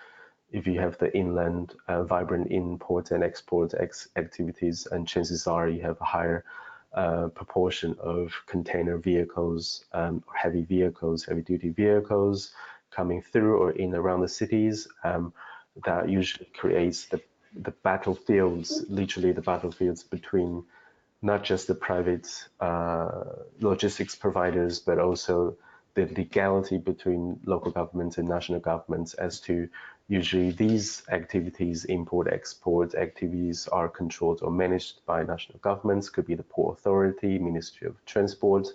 if you have the inland vibrant import and export activities, and chances are you have a higher proportion of container vehicles, heavy duty vehicles coming through or in around the cities, that usually creates the battlefields, literally the battlefields between not just the private logistics providers, but also the legality between local governments and national governments, as to usually these activities, import-export activities, are controlled or managed by national governments, could be the Port Authority, Ministry of Transport,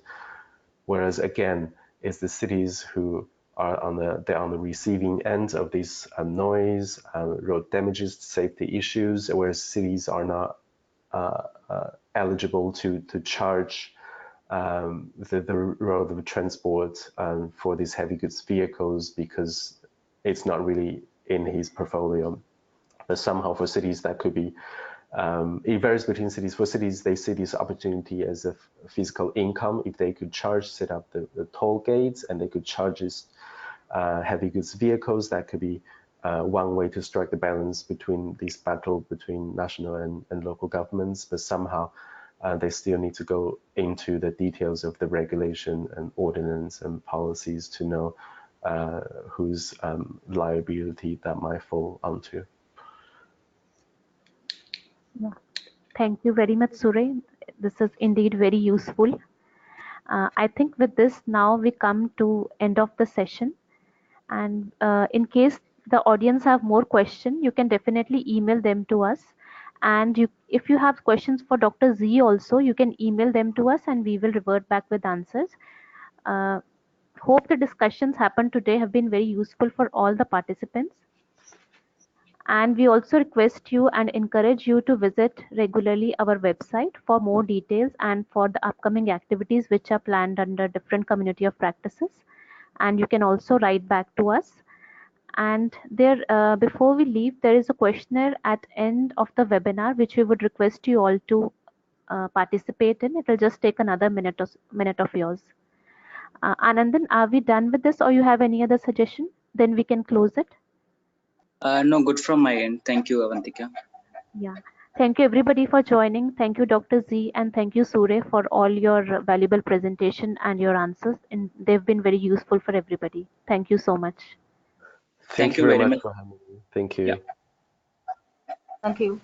whereas again, it's the cities who are on the receiving end of this noise, road damages, safety issues, whereas cities are not eligible to charge the road of transport for these heavy goods vehicles, because it's not really in his portfolio. But somehow for cities that could be, it varies between cities. For cities, they see this opportunity as a physical income. If they could set up the toll gates, and they could charge this heavy goods vehicles, that could be one way to strike the balance between this battle between national and local governments. But somehow they still need to go into the details of the regulation and ordinance and policies to know whose liability that might fall onto. Yeah. Thank you very much, Surya. This is indeed very useful. I think with this now we come to end of the session. And in case the audience have more questions, you can definitely email them to us. And if you have questions for Dr. Z also, you can email them to us and we will revert back with answers. Uh, hope the discussions happened today have been very useful for all the participants. And we also request you and encourage you to visit regularly our website for more details and for the upcoming activities which are planned under different community of practices. And you can also write back to us. And there, before we leave, there is a questionnaire at end of the webinar which we would request you all to participate in. It will just take another minute of yours. Anandan, are we done with this, or you have any other suggestion? Then we can close it. No, good from my end. Thank you, Avantika. Yeah. Thank you everybody for joining. Thank you, Dr. Z, and thank you, Surya, for all your valuable presentation and your answers. And they've been very useful for everybody. Thank you so much. Thank Thank you you very very much much. for having me. Thank you. Yeah. Thank you.